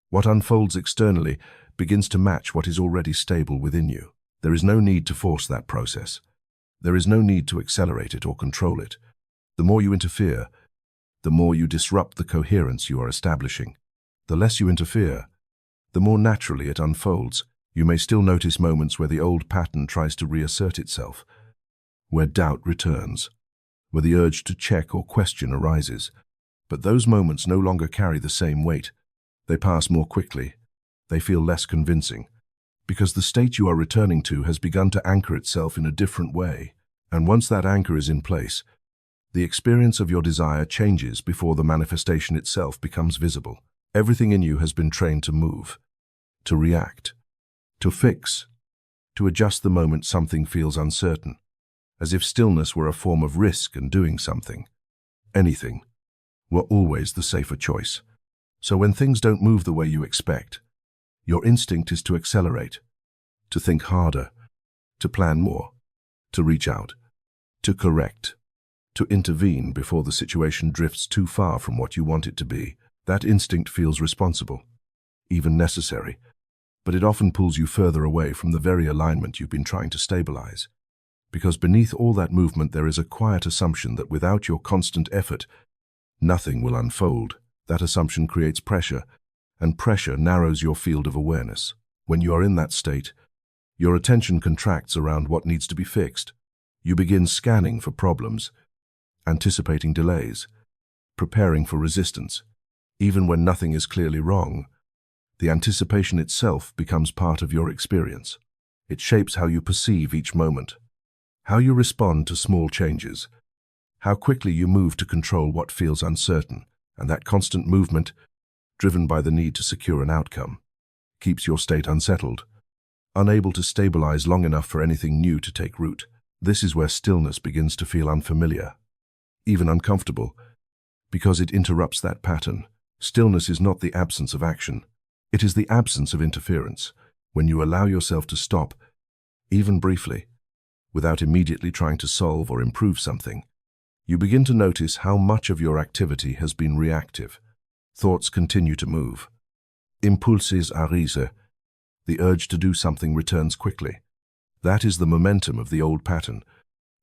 what unfolds externally begins to match what is already stable within you. There is no need to force that process. There is no need to accelerate it or control it. The more you interfere, the more you disrupt the coherence you are establishing. The less you interfere, the more naturally it unfolds. You may still notice moments where the old pattern tries to reassert itself, where doubt returns, where the urge to check or question arises. But those moments no longer carry the same weight. They pass more quickly. They feel less convincing, because the state you are returning to has begun to anchor itself in a different way. And once that anchor is in place, the experience of your desire changes before the manifestation itself becomes visible. Everything in you has been trained to move, to react, to fix, to adjust the moment something feels uncertain, as if stillness were a form of risk and doing something, anything, were always the safer choice. So when things don't move the way you expect, your instinct is to accelerate, to think harder, to plan more, to reach out, to correct, to intervene before the situation drifts too far from what you want it to be. That instinct feels responsible, even necessary, but it often pulls you further away from the very alignment you've been trying to stabilize. Because beneath all that movement there is a quiet assumption that without your constant effort, nothing will unfold. That assumption creates pressure, and pressure narrows your field of awareness. When you are in that state, your attention contracts around what needs to be fixed. You begin scanning for problems, anticipating delays, preparing for resistance. Even when nothing is clearly wrong, the anticipation itself becomes part of your experience. It shapes how you perceive each moment, how you respond to small changes, how quickly you move to control what feels uncertain, and that constant movement, driven by the need to secure an outcome, keeps your state unsettled, unable to stabilize long enough for anything new to take root. This is where stillness begins to feel unfamiliar, even uncomfortable, because it interrupts that pattern. Stillness is not the absence of action. It is the absence of interference. When you allow yourself to stop, even briefly, without immediately trying to solve or improve something, you begin to notice how much of your activity has been reactive. Thoughts continue to move. Impulses arise. The urge to do something returns quickly. That is the momentum of the old pattern.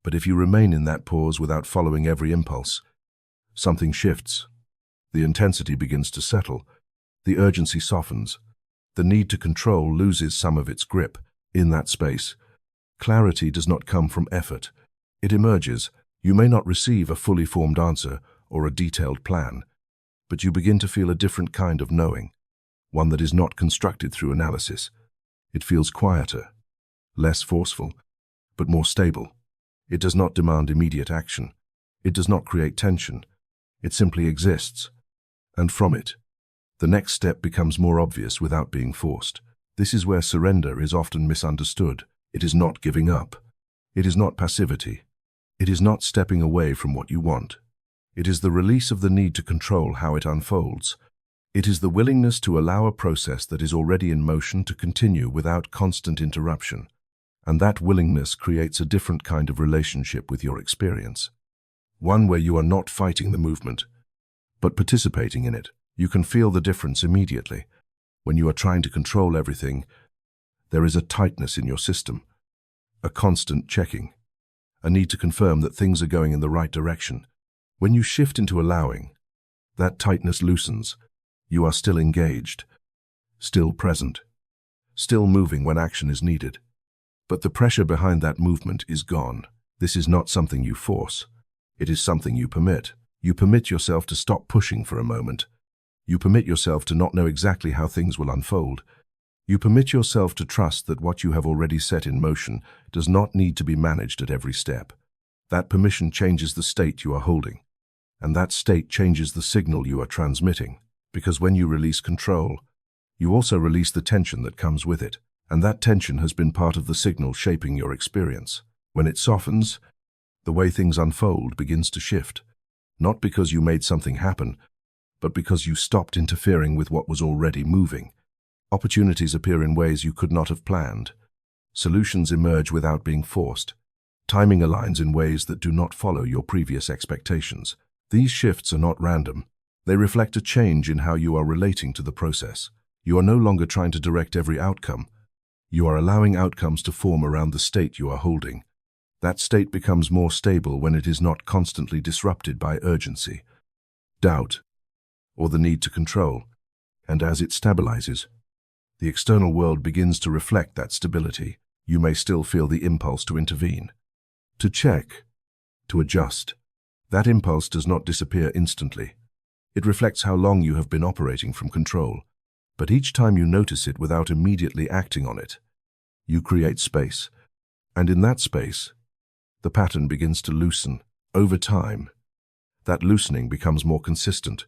But if you remain in that pause without following every impulse, something shifts. The intensity begins to settle. The urgency softens. The need to control loses some of its grip. In that space, clarity does not come from effort. It emerges. You may not receive a fully formed answer or a detailed plan, but you begin to feel a different kind of knowing, one that is not constructed through analysis. It feels quieter, less forceful, but more stable. It does not demand immediate action. It does not create tension. It simply exists. And from it, the next step becomes more obvious without being forced. This is where surrender is often misunderstood. It is not giving up. It is not passivity. It is not stepping away from what you want. It is the release of the need to control how it unfolds. It is the willingness to allow a process that is already in motion to continue without constant interruption. And that willingness creates a different kind of relationship with your experience. One where you are not fighting the movement, but participating in it. You can feel the difference immediately. When you are trying to control everything, there is a tightness in your system, a constant checking, a need to confirm that things are going in the right direction. When you shift into allowing, that tightness loosens. You are still engaged, still present, still moving when action is needed. But the pressure behind that movement is gone. This is not something you force. It is something you permit. You permit yourself to stop pushing for a moment. You permit yourself to not know exactly how things will unfold. You permit yourself to trust that what you have already set in motion does not need to be managed at every step. That permission changes the state you are holding, and that state changes the signal you are transmitting. Because when you release control, you also release the tension that comes with it, and that tension has been part of the signal shaping your experience. When it softens, the way things unfold begins to shift, not because you made something happen, but because you stopped interfering with what was already moving. Opportunities appear in ways you could not have planned. Solutions emerge without being forced. Timing aligns in ways that do not follow your previous expectations. These shifts are not random. They reflect a change in how you are relating to the process. You are no longer trying to direct every outcome. You are allowing outcomes to form around the state you are holding. That state becomes more stable when it is not constantly disrupted by urgency, doubt, or the need to control. And as it stabilizes, the external world begins to reflect that stability. You may still feel the impulse to intervene, to check, to adjust. That impulse does not disappear instantly. It reflects how long you have been operating from control. But each time you notice it without immediately acting on it, you create space. And in that space, the pattern begins to loosen. Over time, that loosening becomes more consistent.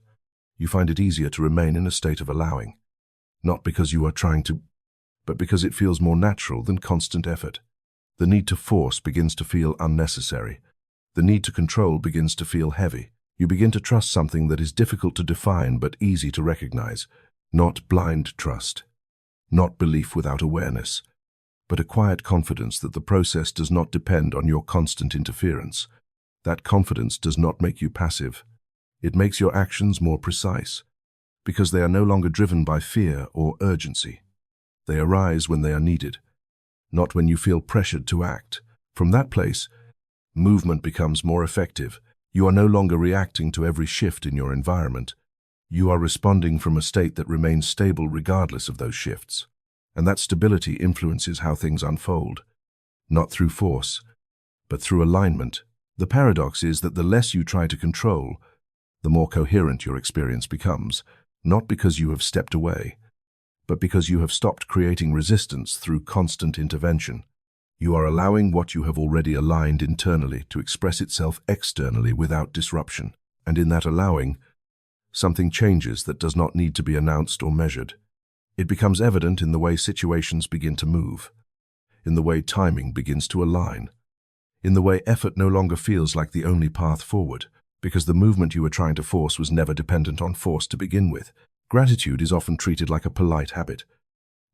You find it easier to remain in a state of allowing, not because you are trying to, but because it feels more natural than constant effort. The need to force begins to feel unnecessary. The need to control begins to feel heavy. You begin to trust something that is difficult to define but easy to recognize. Not blind trust, not belief without awareness, but a quiet confidence that the process does not depend on your constant interference. That confidence does not make you passive. It makes your actions more precise, because they are no longer driven by fear or urgency. They arise when they are needed, not when you feel pressured to act. From that place, movement becomes more effective. You are no longer reacting to every shift in your environment. You are responding from a state that remains stable regardless of those shifts. And that stability influences how things unfold, not through force, but through alignment. The paradox is that the less you try to control, the more coherent your experience becomes, not because you have stepped away, but because you have stopped creating resistance through constant intervention. You are allowing what you have already aligned internally to express itself externally without disruption. And in that allowing, something changes that does not need to be announced or measured. It becomes evident in the way situations begin to move, in the way timing begins to align, in the way effort no longer feels like the only path forward, because the movement you were trying to force was never dependent on force to begin with. Gratitude is often treated like a polite habit,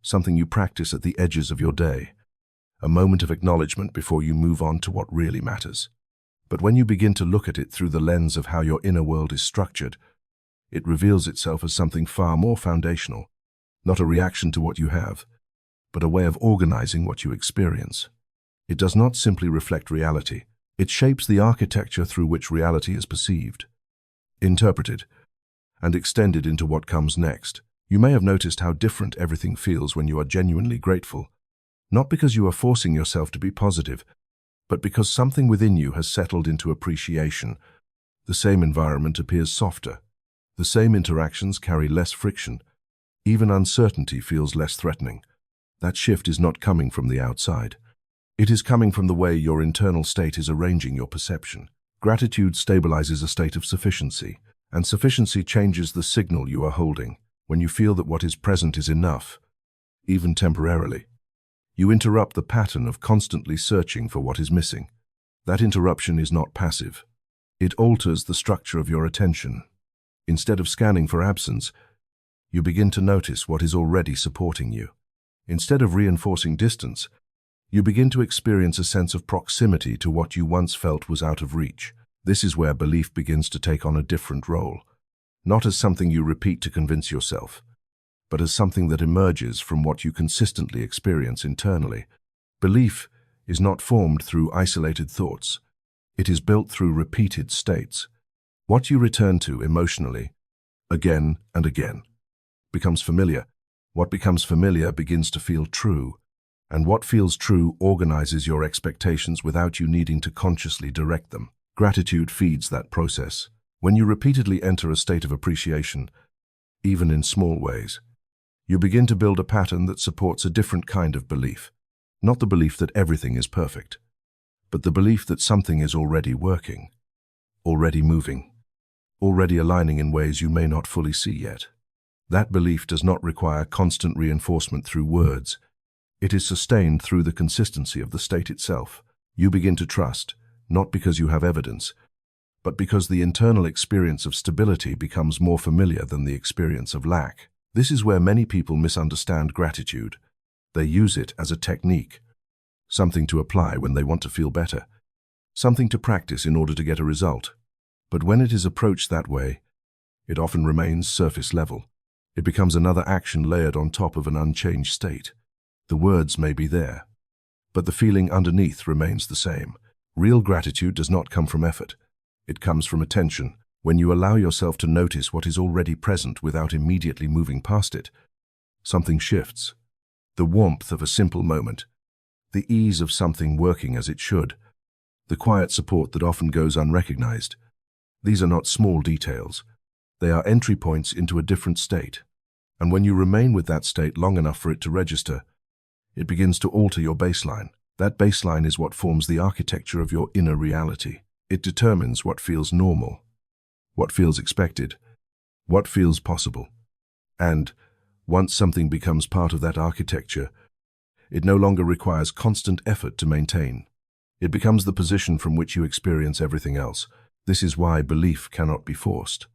something you practice at the edges of your day, a moment of acknowledgement before you move on to what really matters. But when you begin to look at it through the lens of how your inner world is structured, it reveals itself as something far more foundational, not a reaction to what you have, but a way of organizing what you experience. It does not simply reflect reality. It shapes the architecture through which reality is perceived, interpreted, and extended into what comes next. You may have noticed how different everything feels when you are genuinely grateful, not because you are forcing yourself to be positive, but because something within you has settled into appreciation. The same environment appears softer. The same interactions carry less friction. Even uncertainty feels less threatening. That shift is not coming from the outside. It is coming from the way your internal state is arranging your perception. Gratitude stabilizes a state of sufficiency, and sufficiency changes the signal you are holding. When you feel that what is present is enough, even temporarily, you interrupt the pattern of constantly searching for what is missing. That interruption is not passive. It alters the structure of your attention. Instead of scanning for absence, you begin to notice what is already supporting you. Instead of reinforcing distance, you begin to experience a sense of proximity to what you once felt was out of reach. This is where belief begins to take on a different role, not as something you repeat to convince yourself, but as something that emerges from what you consistently experience internally. Belief is not formed through isolated thoughts. It is built through repeated states. What you return to emotionally, again and again, becomes familiar. What becomes familiar begins to feel true, and what feels true organizes your expectations without you needing to consciously direct them. Gratitude feeds that process. When you repeatedly enter a state of appreciation, even in small ways, you begin to build a pattern that supports a different kind of belief. Not the belief that everything is perfect, but the belief that something is already working, already moving, already aligning in ways you may not fully see yet. That belief does not require constant reinforcement through words. It is sustained through the consistency of the state itself. You begin to trust, not because you have evidence, but because the internal experience of stability becomes more familiar than the experience of lack. This is where many people misunderstand gratitude. They use it as a technique, something to apply when they want to feel better, something to practice in order to get a result. But when it is approached that way, it often remains surface level. It becomes another action layered on top of an unchanged state. The words may be there, but the feeling underneath remains the same. Real gratitude does not come from effort. It comes from attention. When you allow yourself to notice what is already present without immediately moving past it, something shifts. The warmth of a simple moment, the ease of something working as it should, the quiet support that often goes unrecognized. These are not small details. They are entry points into a different state. And when you remain with that state long enough for it to register, it begins to alter your baseline. That baseline is what forms the architecture of your inner reality. It determines what feels normal, what feels expected, what feels possible. And once something becomes part of that architecture, it no longer requires constant effort to maintain. It becomes the position from which you experience everything else. This is why belief cannot be forced.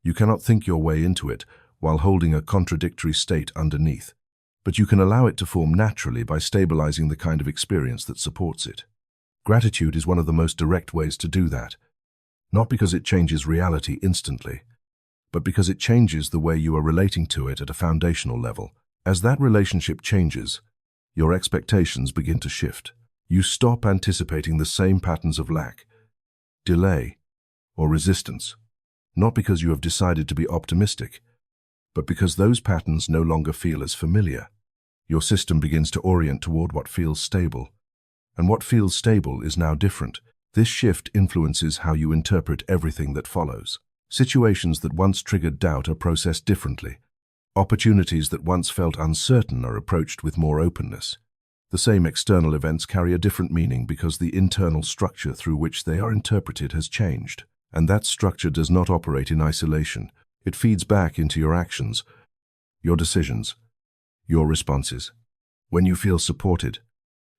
You cannot think your way into it while holding a contradictory state underneath, but you can allow it to form naturally by stabilizing the kind of experience that supports it. Gratitude is one of the most direct ways to do that, not because it changes reality instantly, but because it changes the way you are relating to it at a foundational level. As that relationship changes, your expectations begin to shift. You stop anticipating the same patterns of lack, delay, or resistance, not because you have decided to be optimistic, but because those patterns no longer feel as familiar. Your system begins to orient toward what feels stable, and what feels stable is now different. This shift influences how you interpret everything that follows. Situations that once triggered doubt are processed differently. Opportunities that once felt uncertain are approached with more openness. The same external events carry a different meaning because the internal structure through which they are interpreted has changed. And that structure does not operate in isolation. It feeds back into your actions, your decisions, your responses. When you feel supported,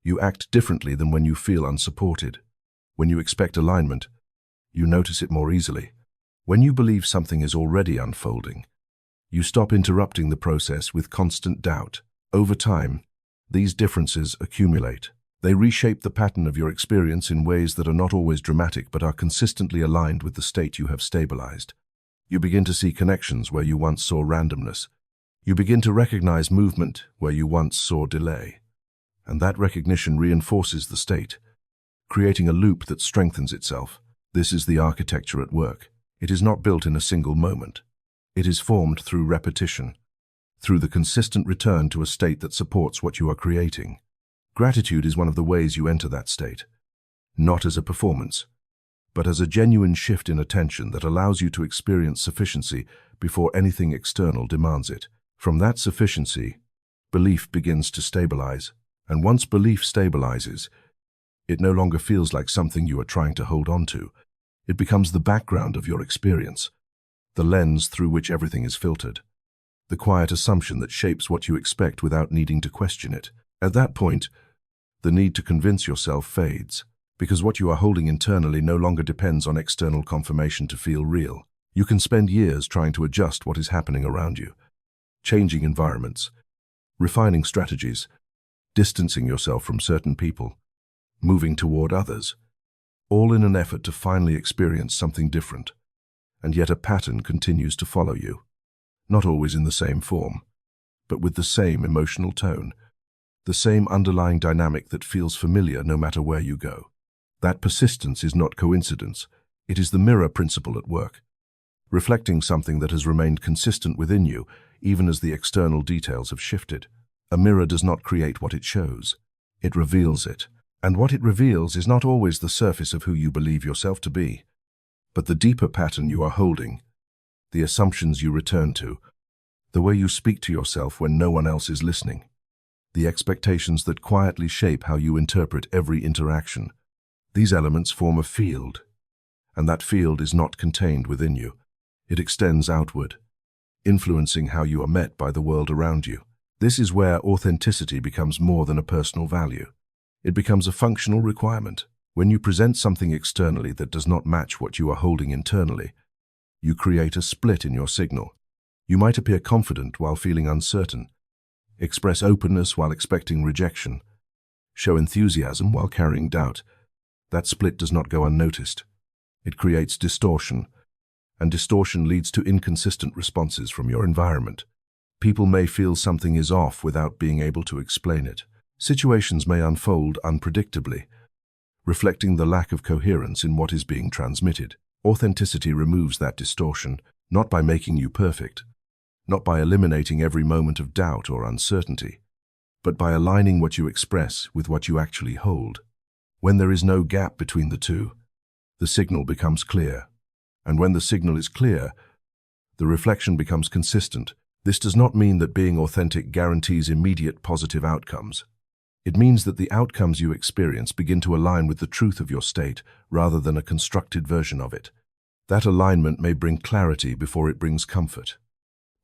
you act differently than when you feel unsupported. When you expect alignment, you notice it more easily. When you believe something is already unfolding, you stop interrupting the process with constant doubt. Over time, these differences accumulate. They reshape the pattern of your experience in ways that are not always dramatic but are consistently aligned with the state you have stabilized. You begin to see connections where you once saw randomness. You begin to recognize movement where you once saw delay. And that recognition reinforces the state, creating a loop that strengthens itself. This is the architecture at work. It is not built in a single moment. It is formed through repetition, through the consistent return to a state that supports what you are creating. Gratitude is one of the ways you enter that state, not as a performance, but as a genuine shift in attention that allows you to experience sufficiency before anything external demands it. From that sufficiency, belief begins to stabilize, and once belief stabilizes, it no longer feels like something you are trying to hold on to. It becomes the background of your experience, the lens through which everything is filtered, the quiet assumption that shapes what you expect without needing to question it. At that point, the need to convince yourself fades, because what you are holding internally no longer depends on external confirmation to feel real. You can spend years trying to adjust what is happening around you, changing environments, refining strategies, distancing yourself from certain people, moving toward others, all in an effort to finally experience something different. And yet a pattern continues to follow you, not always in the same form, but with the same emotional tone, the same underlying dynamic that feels familiar no matter where you go. That persistence is not coincidence. It is the mirror principle at work, reflecting something that has remained consistent within you, even as the external details have shifted. A mirror does not create what it shows. It reveals it. And what it reveals is not always the surface of who you believe yourself to be, but the deeper pattern you are holding, the assumptions you return to, the way you speak to yourself when no one else is listening, the expectations that quietly shape how you interpret every interaction. These elements form a field, and that field is not contained within you. It extends outward, influencing how you are met by the world around you. This is where authenticity becomes more than a personal value. It becomes a functional requirement. When you present something externally that does not match what you are holding internally, you create a split in your signal. You might appear confident while feeling uncertain, express openness while expecting rejection, show enthusiasm while carrying doubt. That split does not go unnoticed. It creates distortion, and distortion leads to inconsistent responses from your environment. People may feel something is off without being able to explain it. Situations may unfold unpredictably, reflecting the lack of coherence in what is being transmitted. Authenticity removes that distortion, not by making you perfect, not by eliminating every moment of doubt or uncertainty, but by aligning what you express with what you actually hold. When there is no gap between the two, the signal becomes clear. And when the signal is clear, the reflection becomes consistent. This does not mean that being authentic guarantees immediate positive outcomes. It means that the outcomes you experience begin to align with the truth of your state rather than a constructed version of it. That alignment may bring clarity before it brings comfort.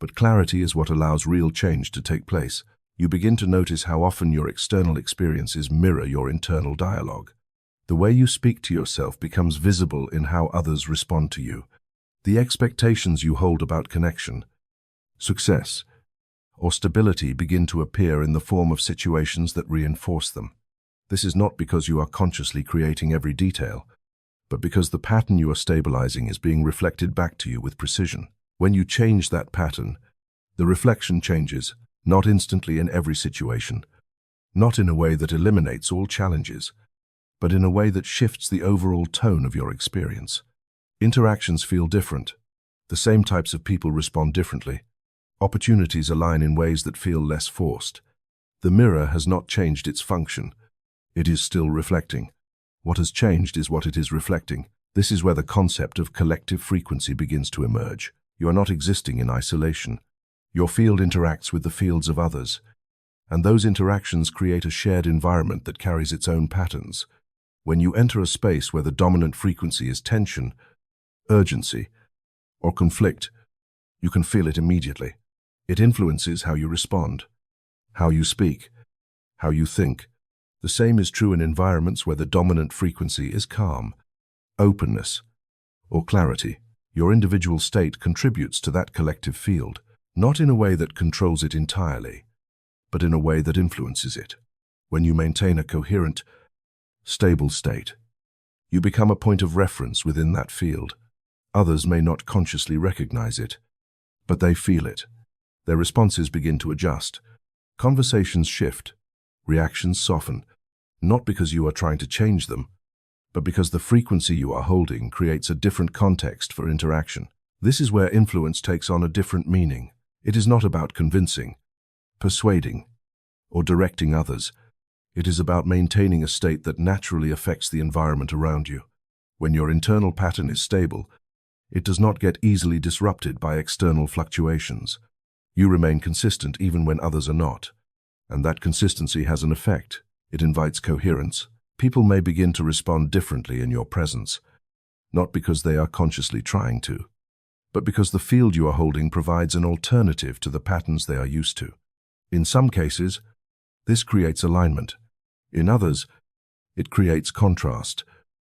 But clarity is what allows real change to take place. You begin to notice how often your external experiences mirror your internal dialogue. The way you speak to yourself becomes visible in how others respond to you. The expectations you hold about connection, success, or stability begin to appear in the form of situations that reinforce them. This is not because you are consciously creating every detail, but because the pattern you are stabilizing is being reflected back to you with precision. When you change that pattern, the reflection changes, not instantly in every situation, not in a way that eliminates all challenges, but in a way that shifts the overall tone of your experience. Interactions feel different. The same types of people respond differently. Opportunities align in ways that feel less forced. The mirror has not changed its function. It is still reflecting. What has changed is what it is reflecting. This is where the concept of collective frequency begins to emerge. You are not existing in isolation. Your field interacts with the fields of others, and those interactions create a shared environment that carries its own patterns. When you enter a space where the dominant frequency is tension, urgency, or conflict, you can feel it immediately. It influences how you respond, how you speak, how you think. The same is true in environments where the dominant frequency is calm, openness, or clarity. Your individual state contributes to that collective field, not in a way that controls it entirely, but in a way that influences it. When you maintain a coherent, stable state, you become a point of reference within that field. Others may not consciously recognize it, but they feel it. Their responses begin to adjust. Conversations shift, reactions soften, not because you are trying to change them, but because the frequency you are holding creates a different context for interaction. This is where influence takes on a different meaning. It is not about convincing, persuading, or directing others. It is about maintaining a state that naturally affects the environment around you. When your internal pattern is stable, it does not get easily disrupted by external fluctuations. You remain consistent even when others are not, and that consistency has an effect. It invites coherence. People may begin to respond differently in your presence, not because they are consciously trying to, but because the field you are holding provides an alternative to the patterns they are used to. In some cases, this creates alignment. In others, it creates contrast.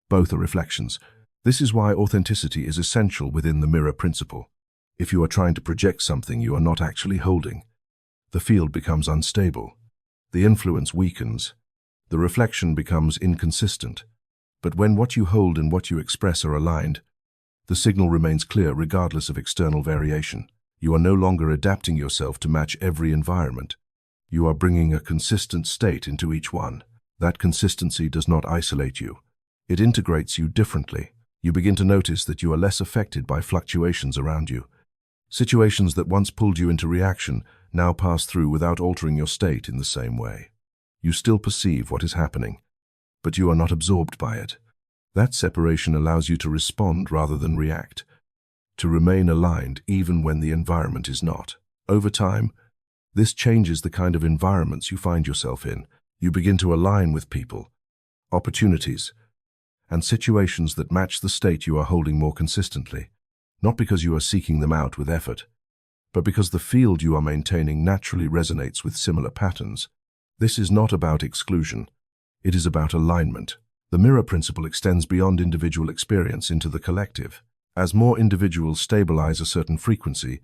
Both are reflections. This is why authenticity is essential within the mirror principle. If you are trying to project something you are not actually holding, the field becomes unstable. The influence weakens. The reflection becomes inconsistent. But when what you hold and what you express are aligned, the signal remains clear regardless of external variation. You are no longer adapting yourself to match every environment. You are bringing a consistent state into each one. That consistency does not isolate you. It integrates you differently. You begin to notice that you are less affected by fluctuations around you. Situations that once pulled you into reaction now pass through without altering your state in the same way. You still perceive what is happening, but you are not absorbed by it. That separation allows you to respond rather than react, to remain aligned even when the environment is not. Over time, this changes the kind of environments you find yourself in. You begin to align with people, opportunities, and situations that match the state you are holding more consistently, not because you are seeking them out with effort, but because the field you are maintaining naturally resonates with similar patterns. This is not about exclusion. It is about alignment. The mirror principle extends beyond individual experience into the collective. As more individuals stabilize a certain frequency,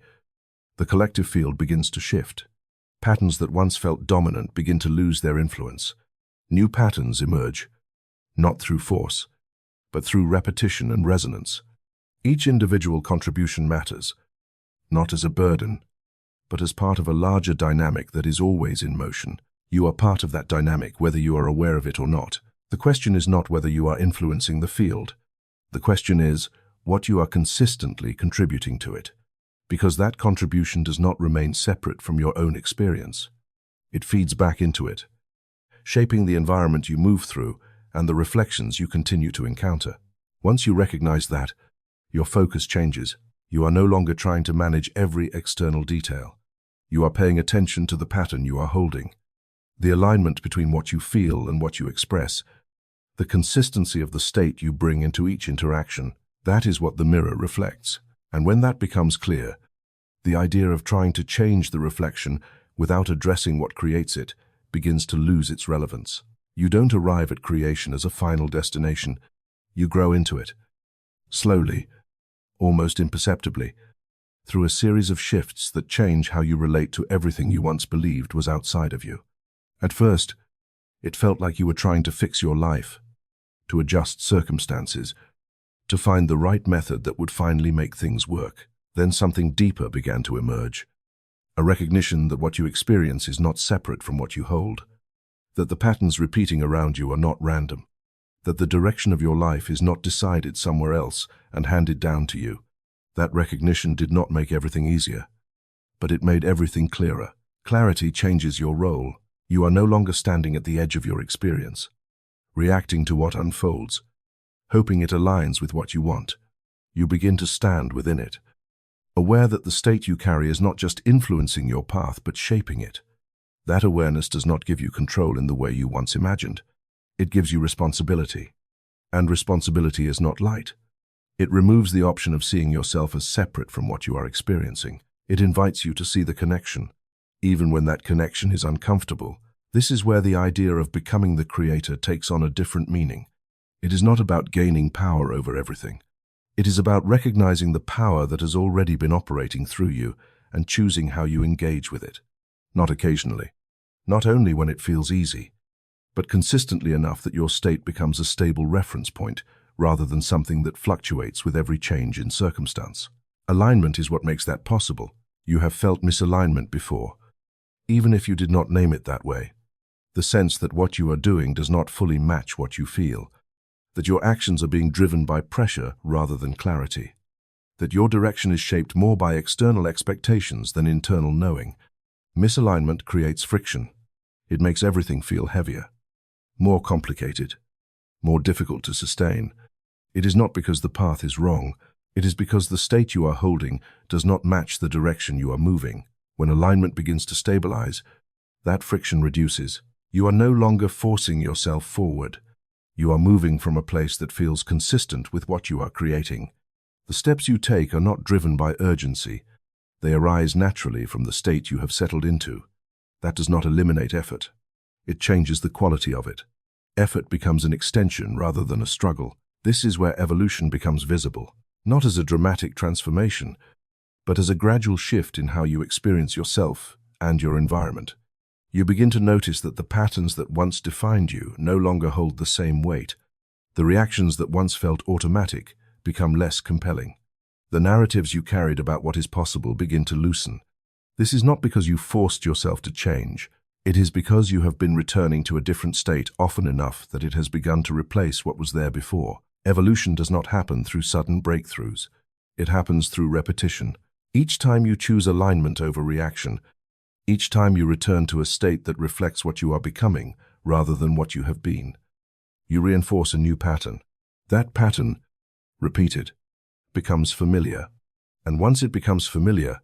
the collective field begins to shift. Patterns that once felt dominant begin to lose their influence. New patterns emerge, not through force, but through repetition and resonance. Each individual contribution matters, not as a burden, but as part of a larger dynamic that is always in motion. You are part of that dynamic whether you are aware of it or not. The question is not whether you are influencing the field. The question is what you are consistently contributing to it, because that contribution does not remain separate from your own experience. It feeds back into it, shaping the environment you move through and the reflections you continue to encounter. Once you recognize that, your focus changes. You are no longer trying to manage every external detail. You are paying attention to the pattern you are holding, the alignment between what you feel and what you express, the consistency of the state you bring into each interaction. That is what the mirror reflects. And when that becomes clear, the idea of trying to change the reflection without addressing what creates it begins to lose its relevance. You don't arrive at creation as a final destination. You grow into it, slowly, almost imperceptibly, through a series of shifts that change how you relate to everything you once believed was outside of you. At first, it felt like you were trying to fix your life, to adjust circumstances, to find the right method that would finally make things work. Then something deeper began to emerge, a recognition that what you experience is not separate from what you hold, that the patterns repeating around you are not random, that the direction of your life is not decided somewhere else and handed down to you. That recognition did not make everything easier, but it made everything clearer. Clarity changes your role. You are no longer standing at the edge of your experience, reacting to what unfolds, hoping it aligns with what you want. You begin to stand within it, aware that the state you carry is not just influencing your path but shaping it. That awareness does not give you control in the way you once imagined. It gives you responsibility. And responsibility is not light. It removes the option of seeing yourself as separate from what you are experiencing. It invites you to see the connection, even when that connection is uncomfortable. This is where the idea of becoming the creator takes on a different meaning. It is not about gaining power over everything. It is about recognizing the power that has already been operating through you and choosing how you engage with it. Not occasionally, not only when it feels easy, but consistently enough that your state becomes a stable reference point rather than something that fluctuates with every change in circumstance. Alignment is what makes that possible. You have felt misalignment before, even if you did not name it that way. The sense that what you are doing does not fully match what you feel, that your actions are being driven by pressure rather than clarity, that your direction is shaped more by external expectations than internal knowing. Misalignment creates friction. It makes everything feel heavier, more complicated, more difficult to sustain. It is not because the path is wrong. It is because the state you are holding does not match the direction you are moving. When alignment begins to stabilize, that friction reduces. You are no longer forcing yourself forward. You are moving from a place that feels consistent with what you are creating. The steps you take are not driven by urgency. They arise naturally from the state you have settled into. That does not eliminate effort. It changes the quality of it. Effort becomes an extension rather than a struggle. This is where evolution becomes visible, not as a dramatic transformation, but as a gradual shift in how you experience yourself and your environment. You begin to notice that the patterns that once defined you no longer hold the same weight. The reactions that once felt automatic become less compelling. The narratives you carried about what is possible begin to loosen. This is not because you forced yourself to change. It is because you have been returning to a different state often enough that it has begun to replace what was there before. Evolution does not happen through sudden breakthroughs. It happens through repetition. Each time you choose alignment over reaction, each time you return to a state that reflects what you are becoming rather than what you have been, you reinforce a new pattern. That pattern, repeated, becomes familiar. And once it becomes familiar,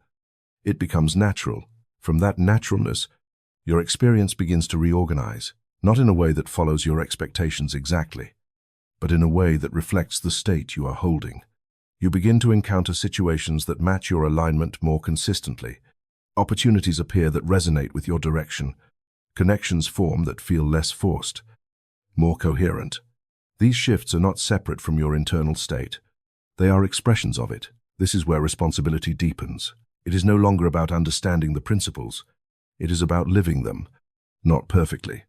it becomes natural. From that naturalness, your experience begins to reorganize, not in a way that follows your expectations exactly, but in a way that reflects the state you are holding. You begin to encounter situations that match your alignment more consistently. Opportunities appear that resonate with your direction. Connections form that feel less forced, more coherent. These shifts are not separate from your internal state. They are expressions of it. This is where responsibility deepens. It is no longer about understanding the principles. It is about living them, not perfectly,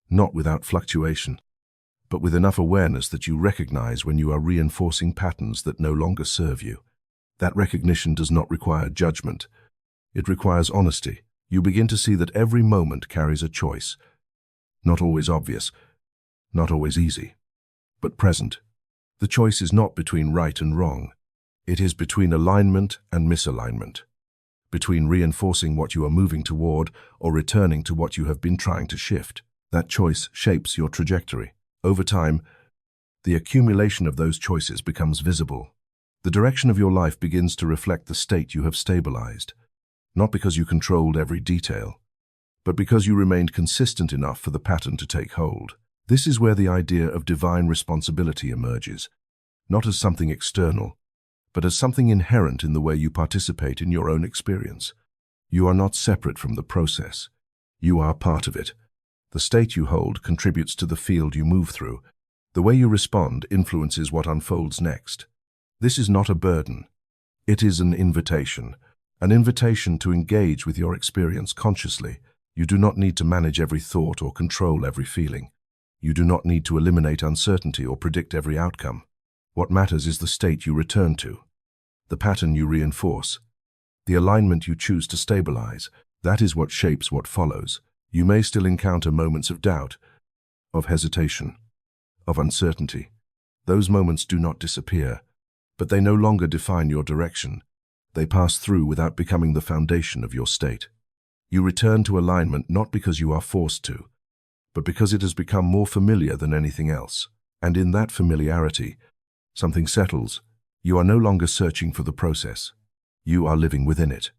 not without fluctuation, but with enough awareness that you recognize when you are reinforcing patterns that no longer serve you. That recognition does not require judgment. It requires honesty. You begin to see that every moment carries a choice. Not always obvious, not always easy, but present. The choice is not between right and wrong. It is between alignment and misalignment, between reinforcing what you are moving toward or returning to what you have been trying to shift. That choice shapes your trajectory. Over time, the accumulation of those choices becomes visible. The direction of your life begins to reflect the state you have stabilized. Not because you controlled every detail, but because you remained consistent enough for the pattern to take hold. This is where the idea of divine responsibility emerges, not as something external, but as something inherent in the way you participate in your own experience. You are not separate from the process. You are part of it. The state you hold contributes to the field you move through. The way you respond influences what unfolds next. This is not a burden. It is an invitation to engage with your experience consciously. You do not need to manage every thought or control every feeling. You do not need to eliminate uncertainty or predict every outcome. What matters is the state you return to, the pattern you reinforce, the alignment you choose to stabilize. That is what shapes what follows. You may still encounter moments of doubt, of hesitation, of uncertainty. Those moments do not disappear, but they no longer define your direction. They pass through without becoming the foundation of your state. You return to alignment not because you are forced to, but because it has become more familiar than anything else. And in that familiarity, something settles. You are no longer searching for the process. You are living within it.